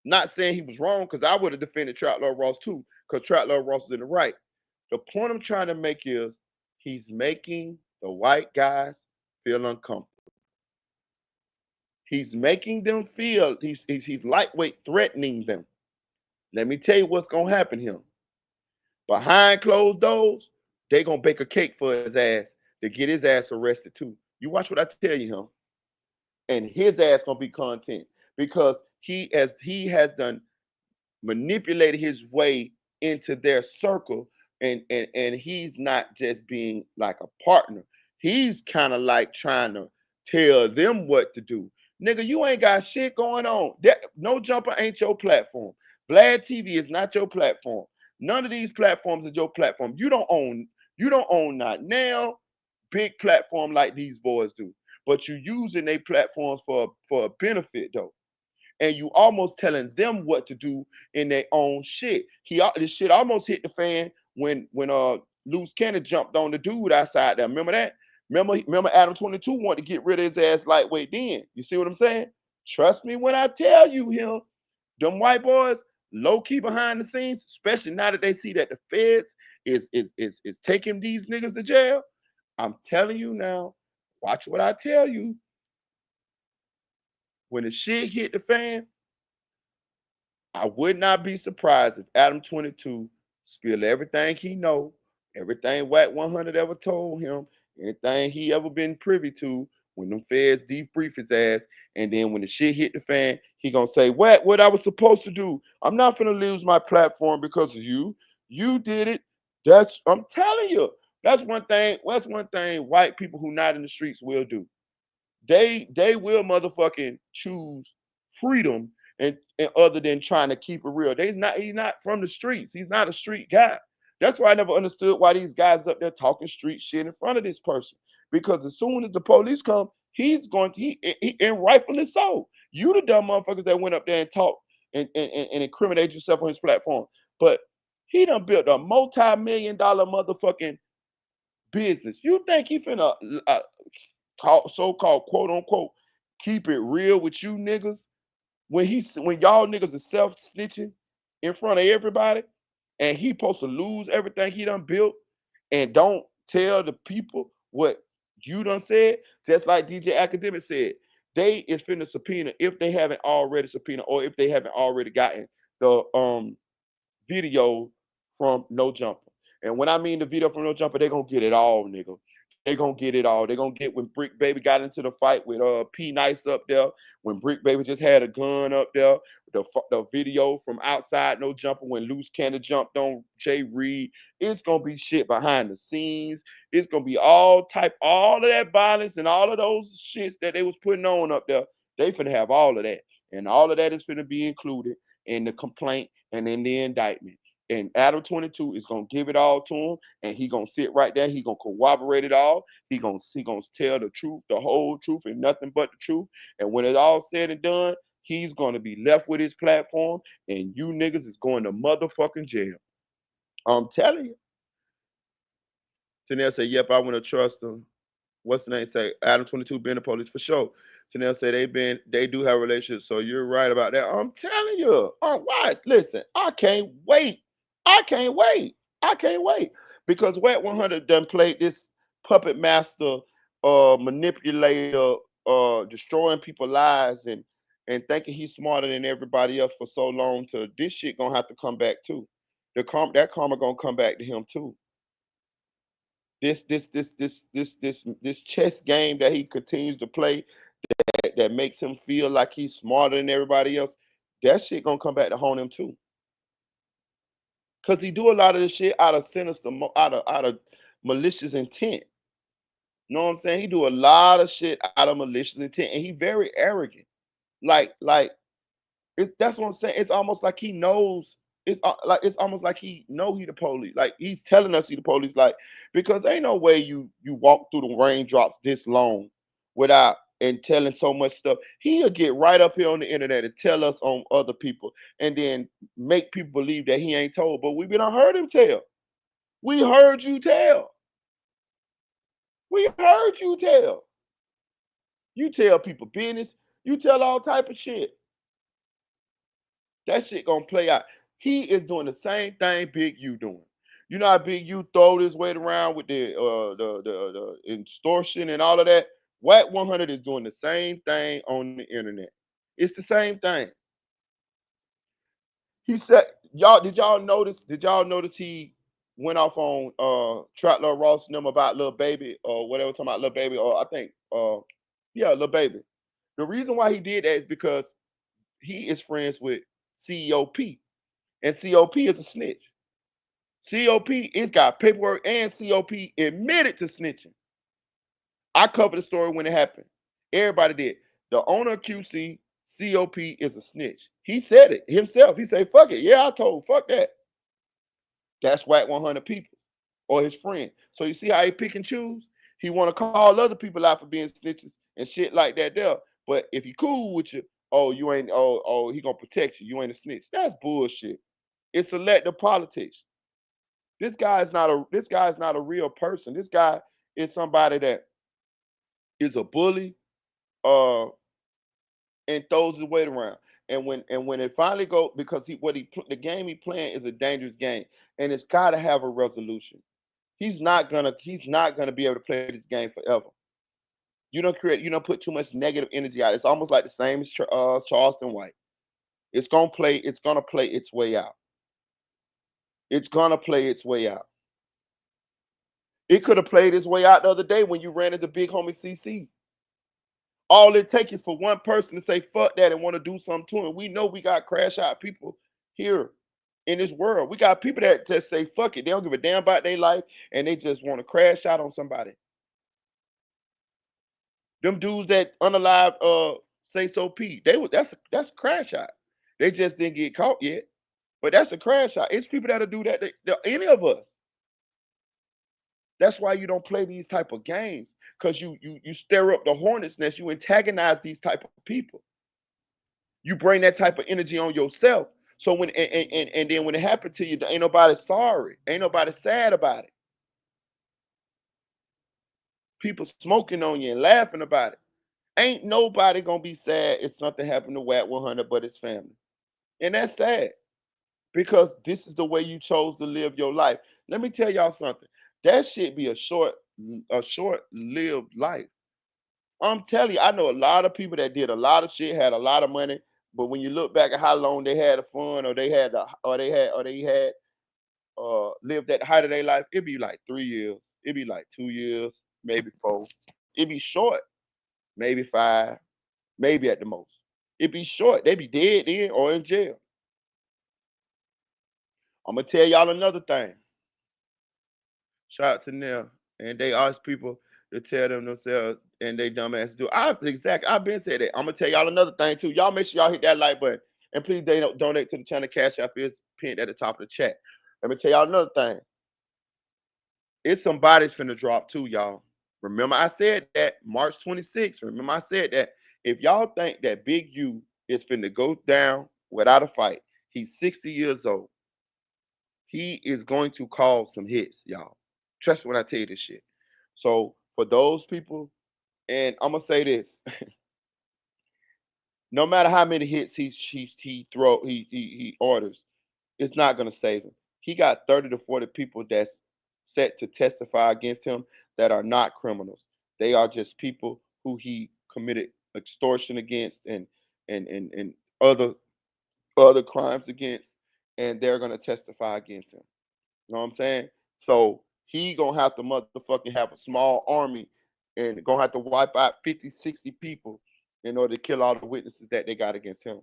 Not saying he was wrong, because I would have defended Trap Lord Ross too, because Trap Lord Ross is in the right. The point I'm trying to make is he's making the white guys feel uncomfortable. He's making them feel he's lightweight threatening them. Let me tell you what's gonna happen here. Behind closed doors, they gonna bake a cake for his ass to get his ass arrested too. You watch what I tell you, him. And his ass gonna be content because he has done manipulated his way into their circle, and he's not just being like a partner. He's kind of like trying to tell them what to do. Nigga, you ain't got shit going on. No Jumper ain't your platform. Vlad TV is not your platform. None of these platforms is your platform. You don't own not now big platform like these boys do. But you using their platforms for a benefit though. And you almost telling them what to do in their own shit. This shit almost hit the fan when Loose Cannon jumped on the dude outside there. Remember that? Remember Adam 22 wanted to get rid of his ass lightweight then. You see what I'm saying? Trust me when I tell you him, them white boys, low key behind the scenes, especially now that they see that the feds is taking these niggas to jail. I'm telling you now, watch what I tell you. When the shit hit the fan, I would not be surprised if Adam 22 spill everything he know, everything Whack 100 ever told him, anything he ever been privy to when them feds debrief his ass, and then when the shit hit the fan, he gonna say, what I was supposed to do? I'm not gonna lose my platform because of you. You did it. I'm telling you. That's one thing white people who not in the streets will do. They will motherfucking choose freedom and other than trying to keep it real. He's not from the streets. He's not a street guy. That's why I never understood why these guys up there talking street shit in front of this person. Because as soon as the police come, he's going to and rightfully so. You the dumb motherfuckers that went up there and talked and incriminate yourself on his platform. But he done built a multi-million-dollar motherfucking business. You think he finna so-called quote unquote keep it real with you niggas when y'all niggas are self snitching in front of everybody and he supposed to lose everything he done built and don't tell the people what you done said, just like DJ Academic said. They is finna subpoena if they haven't already subpoena or if they haven't already gotten the video from No Jumper. And when I mean the video from No Jumper, they gonna get it all, nigga. They gonna get it all. They gonna get when Brick Baby got into the fight with P Nice up there, when Brick Baby just had a gun up there, the video from outside No Jumper when Loose Cannon jumped on Jay Reed. It's gonna be shit behind the scenes. It's gonna be all of that violence and all of those shits that they was putting on up there. They finna have all of that, and all of that is finna be included in the complaint and in the indictment. And Adam 22 is gonna give it all to him, and he gonna sit right there. He gonna corroborate it all. He gonna tell the truth, the whole truth, and nothing but the truth. And when it's all said and done, he's gonna be left with his platform, and you niggas is going to motherfucking jail. I'm telling you. Chanel said, "Yep, I want to trust him." What's the name? Say Adam 22 been the police for sure. Chanel said they do have relationships, so you're right about that. I'm telling you. Oh, why? Listen, I can't wait. I can't wait. I can't wait. Because Wet 100 done played this puppet master, manipulator, destroying people's lives and thinking he's smarter than everybody else for so long to this shit gonna have to come back too. That karma gonna come back to him too. This chess game that he continues to play that makes him feel like he's smarter than everybody else, that shit gonna come back to haunt him too. Cause he do a lot of this shit out of sinister, out of malicious intent. You know what I'm saying? He do a lot of shit out of malicious intent, and he very arrogant. Like that's what I'm saying. It's almost like he knows. It's almost like he know he the police. Like he's telling us he the police. Like because ain't no way you walk through the raindrops this long without and telling so much stuff. He'll get right up here on the internet and tell us on other people, and then make people believe that he ain't told. But we been heard him tell. We heard you tell. We heard you tell. You tell people business. You tell all type of shit. That shit gonna play out. He is doing the same thing Big U doing. You know how Big U throw this weight around with the extortion and all of that. Whack 100 is doing the same thing on the internet. It's the same thing. He said, y'all did y'all notice? Did y'all notice he went off on Trapler Ross and them about little baby or whatever talking about little baby or I think yeah little baby. The reason why he did that is because he is friends with COP. And COP is a snitch. COP is got paperwork and COP admitted to snitching. I covered the story when it happened. Everybody did. The owner of QC, COP is a snitch. He said it himself. He said, fuck it. Yeah, I told, fuck that. That's whack 100 people or his friend. So you see how he pick and choose? He want to call other people out for being snitches and shit like that there. But if he cool with you, oh, you ain't, he gonna protect you. You ain't a snitch. That's bullshit. It's selective politics. This guy is not a real person. This guy is somebody that is a bully, uh, and throws his weight around. And when it finally go, because the game he playing is a dangerous game, and it's got to have a resolution. He's not gonna be able to play this game forever. You don't put too much negative energy out. It's almost like the same as Charleston White. It's gonna play its way out. It's gonna play its way out. It could have played its way out the other day when you ran into big homie CC. All it takes is for one person to say fuck that and want to do something to him. We know we got crash out people here in this world. We got people that just say fuck it. They don't give a damn about their life and they just want to crash out on somebody. Them dudes that unalive Sayso P, that's a crash out. They just didn't get caught yet. But that's a crash out. It's people that'll do that. Any of us. That's why you don't play these type of games. Because you stir up the hornet's nest, you antagonize these type of people. You bring that type of energy on yourself. So and then when it happened to you, ain't nobody sorry. Ain't nobody sad about it. People smoking on you and laughing about it. Ain't nobody gonna be sad if something happened to Watt 100 but his family. And that's sad. Because this is the way you chose to live your life. Let me tell y'all something. That should be a short-lived life. I'm telling you, I know a lot of people that did a lot of shit, had a lot of money, but when you look back at how long they had the fun, or they had lived at the height of their life, it'd be like 3 years, it'd be like 2 years, maybe four. It'd be short, maybe five, maybe at the most. It'd be short. They'd be dead then or in jail. I'm gonna tell y'all another thing. Shout out to them. And they ask people to tell them themselves and they dumbass do. I've been said that. I'm gonna tell y'all another thing too. Y'all make sure y'all hit that like button. And please they don't donate to the channel. Cash App is pinned at the top of the chat. Let me tell y'all another thing. It's some bodies finna drop too, y'all. Remember I said that March 26th. Remember I said that if y'all think that Big U is finna go down without a fight, he's 60 years old. He is going to cause some hits, y'all. Trust me when I tell you this shit. So for those people, and I'm gonna say this: no matter how many hits he orders, it's not gonna save him. He got 30 to 40 people that's set to testify against him that are not criminals. They are just people who he committed extortion against and other crimes against, and they're gonna testify against him. You know what I'm saying? So he gonna have to motherfucking have a small army and gonna have to wipe out 50, 60 people in order to kill all the witnesses that they got against him.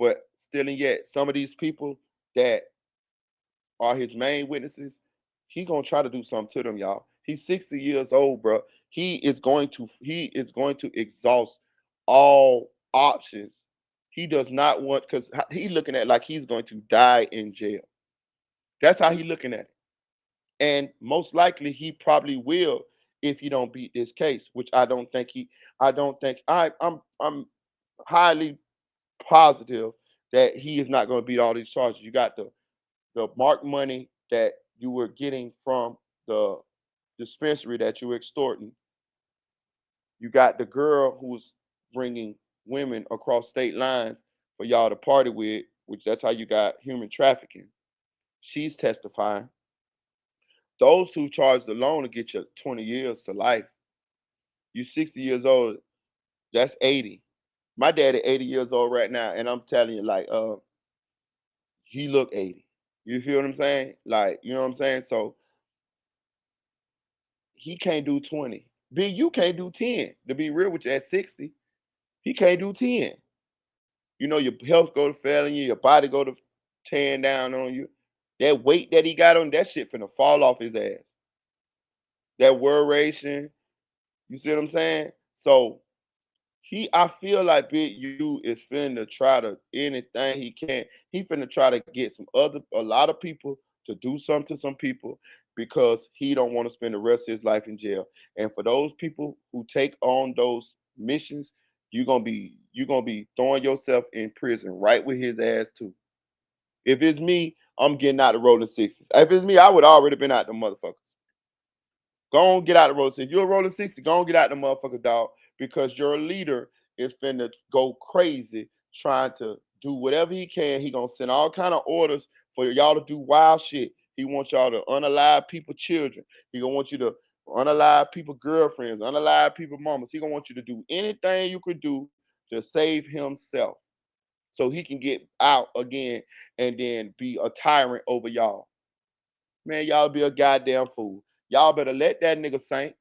But still and yet, some of these people that are his main witnesses, he gonna try to do something to them, y'all. He's 60 years old, bro. He is going to exhaust all options. He does not want because he looking at like he's going to die in jail. That's how he looking at it. And most likely he probably will if he don't beat this case, which I'm highly positive that he is not going to beat all these charges. You got the mark money that you were getting from the dispensary that you were extorting. You got the girl who's bringing women across state lines for y'all to party with, which that's how you got human trafficking. She's testifying. Those two charges alone will get you 20 years to life. You 60 years old, that's 80. My daddy 80 years old right now, and I'm telling you, like, he look 80. You feel what I'm saying? Like, you know what I'm saying? So he can't do 20. Big you can't do 10. To be real with you, at 60, he can't do 10. You know, your health go to failing you, your body go to tearing down on you. That weight that he got on, that shit finna fall off his ass. That worration, you see what I'm saying? So I feel like Big U is finna try to anything he can. He finna try to get a lot of people to do something to some people because he don't want to spend the rest of his life in jail. And for those people who take on those missions, you gonna be throwing yourself in prison right with his ass too. If it's me, I'm getting out the rolling sixties. If it's me, I would already been out the motherfuckers. Go on, get out the road. If you're a rolling 60, go on, get out the motherfucker, dog, because your leader is finna go crazy trying to do whatever he can. He gonna send all kind of orders for y'all to do wild shit. He wants y'all to unalive people, children. He gonna want you to unalive people, girlfriends, unalive people, mamas. He gonna want you to do anything you could do to save himself so he can get out again and then be a tyrant over y'all. Man, y'all be a goddamn fool. Y'all better let that nigga sink.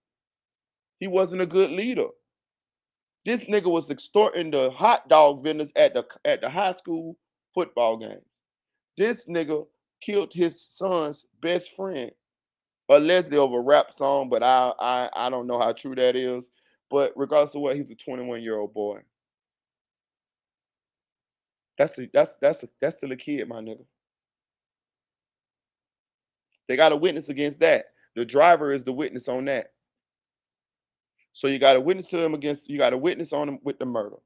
He wasn't a good leader. This nigga was extorting the hot dog vendors at the high school football games. This nigga killed his son's best friend, allegedly over a rap song, but I don't know how true that is. But regardless of what, he's a 21-year-old boy. That's still a kid, my nigga. They got a witness against that. The driver is the witness on that. So you got a witness to him against. You got a witness on him with the murder.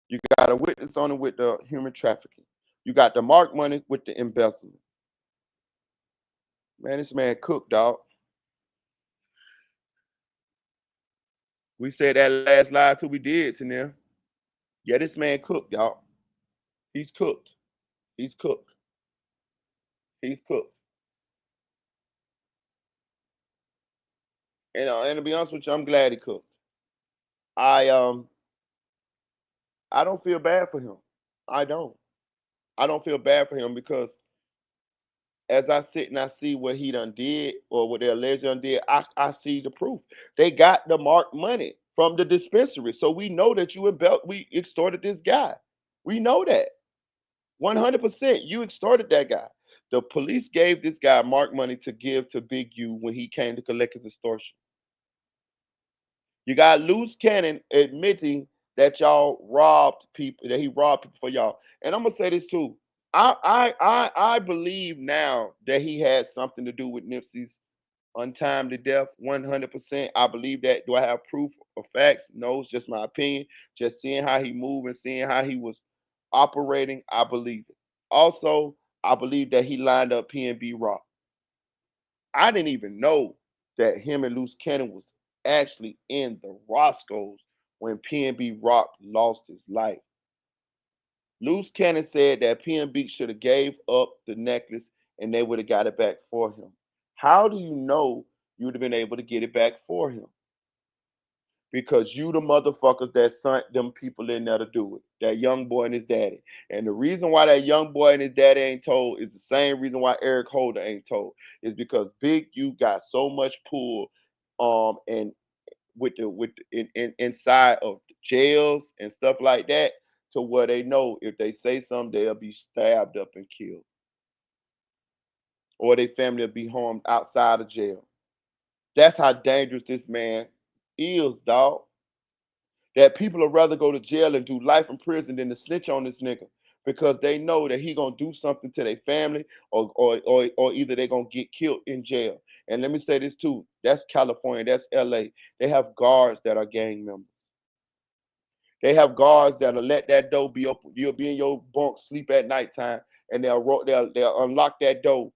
You got a witness on him with the human trafficking. You got the mark money with the embezzlement. Man, this man cooked, dog. We said that last live till we did to them. Yeah, this man cooked, dog. He's cooked. He's cooked. He's cooked. And to be honest with you, I'm glad he cooked. I um I don't feel bad for him. I don't. I don't feel bad for him because as I sit and I see what he done did or what they alleged done did, I see the proof. They got the marked money from the dispensary. So we know that we extorted this guy. We know that. 100%. You extorted that guy. The police gave this guy marked money to give to Big U when he came to collect his extortion. You got Loose Cannon admitting that y'all robbed people, that he robbed people for y'all. And I'm gonna say this too. I believe now that he had something to do with Nipsey's untimely death. 100%. I believe that. Do I have proof or facts? No, it's just my opinion. Just seeing how he moved and seeing how he was operating, I believe it. Also, I believe that he lined up PNB Rock. I didn't even know that him and Loose Cannon was actually in the Roscoe's when PNB Rock lost his life. Loose Cannon said that PNB should have gave up the necklace and they would have got it back for him. How do you know you would have been able to get it back for him? Because you the motherfuckers that sent them people in there to do it. That young boy and his daddy. And the reason why that young boy and his daddy ain't told is the same reason why Eric Holder ain't told. Is because Big U got so much pull and inside of jails and stuff like that to where they know if they say something they'll be stabbed up and killed. Or their family will be harmed outside of jail. That's how dangerous this man is, dog. That people would rather go to jail and do life in prison than to snitch on this nigga because they know that he gonna do something to their family or either they gonna get killed in jail. And let me say this too, that's California, that's LA. They have guards that are gang members. They have guards that'll let that door be open. You'll be in your bunk, sleep at nighttime, and they'll unlock that door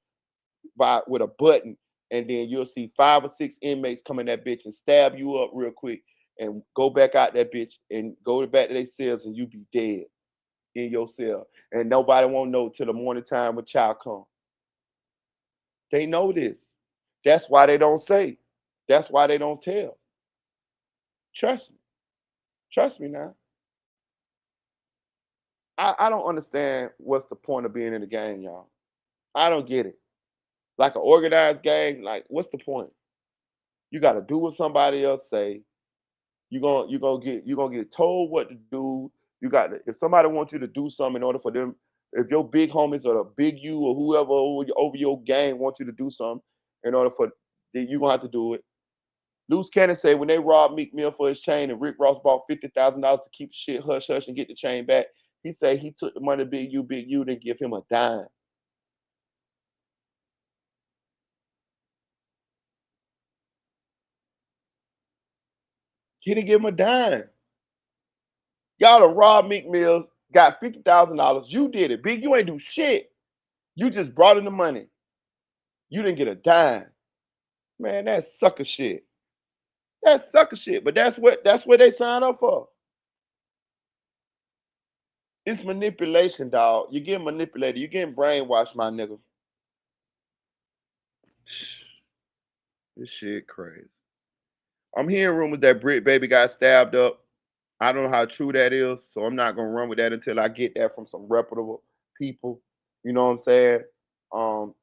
with a button, and then you'll see 5 or 6 inmates come in that bitch and stab you up real quick and go back out that bitch and go back to their cells and you be dead in your cell. And nobody won't know till the morning time when child come. They know this. That's why they don't say. That's why they don't tell. Trust me. Trust me now. I don't understand what's the point of being in the gang, y'all. I don't get it. Like an organized gang, like what's the point? You got to do what somebody else say. You gonna get told what to do. You got to, if somebody wants you to do something in order for them, if your big homies or the big you or whoever over your gang wants you to do something in order for you gonna have to do it. Loose Cannon say when they robbed Meek Mill for his chain and Rick Ross bought $50,000 to keep shit hush hush and get the chain back, he said he took the money to Big U, didn't give him a dime. He didn't give him a dime. Y'all done robbed Meek Mills, got $50,000. You did it. Big, you ain't do shit. You just brought in the money. You didn't get a dime. Man, that's sucker shit. That's sucker shit. But that's what they signed up for. It's manipulation, dog. You're getting manipulated. You're getting brainwashed, my nigga. This shit crazy. I'm hearing rumors that Brit Baby got stabbed up. I don't know how true that is, so I'm not gonna run with that until I get that from some reputable people. You know what I'm saying? Um,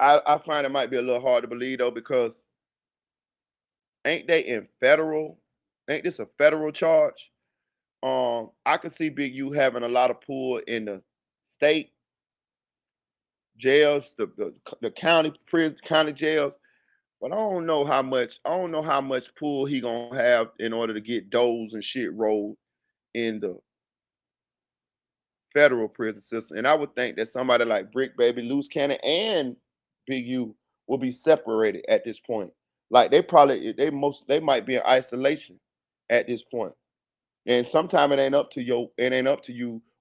I find it might be a little hard to believe though because ain't they in federal? Ain't this a federal charge? I could see Big U having a lot of pull in the state jails, the county prison, county jails, but I don't know how much. I don't know how much pull he gonna have in order to get doles and shit rolled in the federal prison system. And I would think that somebody like Brick Baby, Loose Cannon, and Big U will be separated at this point. Like they might be in isolation at this point. And sometimes it ain't up to you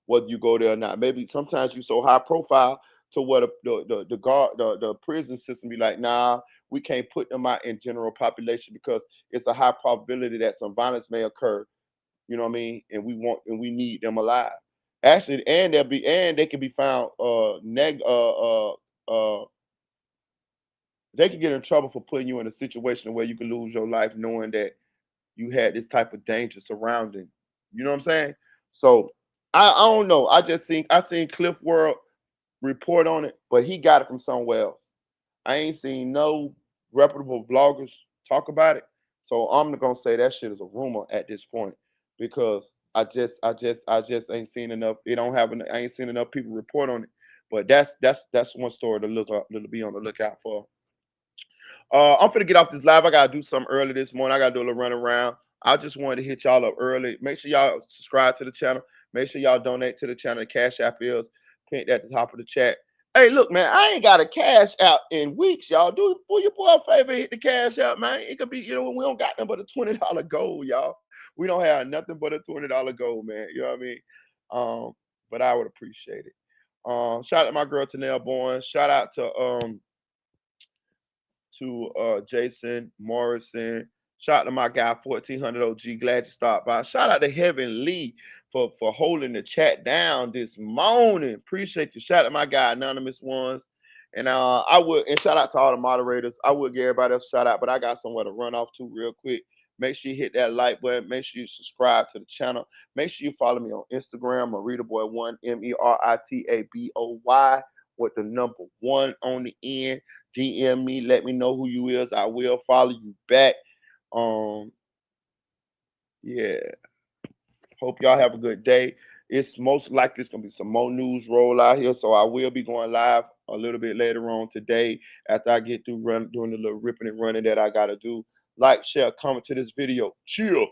whether you go there or not. Maybe sometimes you so high profile to what the guard the prison system be like, nah, we can't put them out in general population because it's a high probability that some violence may occur. You know what I mean? And we need them alive. Actually, and they can be found uh they can get in trouble for putting you in a situation where you can lose your life knowing that you had this type of danger surrounding. You know what I'm saying? So I don't know. I seen Cliff World report on it, but he got it from somewhere else. I ain't seen no reputable bloggers talk about it. So I'm gonna say that shit is a rumor at this point because I just ain't seen enough. It don't have. I ain't seen enough people report on it. But that's one story to look up, to be on the lookout for. I'm finna get off this live. I gotta do something early this morning. I gotta do a little run around. I just wanted to hit y'all up early. Make sure y'all subscribe to the channel. Make sure y'all donate to the channel. The Cash App is pinned at the top of the chat. Hey, look, man, I ain't got a cash out in weeks, y'all. Do your boy a favor, hit the cash out, man. It could be, we don't got nothing but a $20 goal, y'all. We don't have nothing but a $20 goal, man. You know what I mean? But I would appreciate it. Shout out to my girl Tanel Bourne. Shout out to Jason Morrison. Shout out to my guy 1400 OG. Glad you stopped by. Shout out to Heaven Lee for holding the chat down this morning. Appreciate you. Shout out to my guy Anonymous Ones. And shout out to all the moderators. I would give everybody else a shout out, but I got somewhere to run off to real quick. Make sure you hit that like button. Make sure you subscribe to the channel. Make sure you follow me on Instagram, MaritaBoy1, Meritaboy, with the number one on the end. DM me, let me know who you is. I will follow you back. Yeah. Hope y'all have a good day. It's most likely it's gonna be some more news roll out here, so I will be going live a little bit later on today after I get through doing the little ripping and running that I gotta do. Like, share, comment to this video. Chill.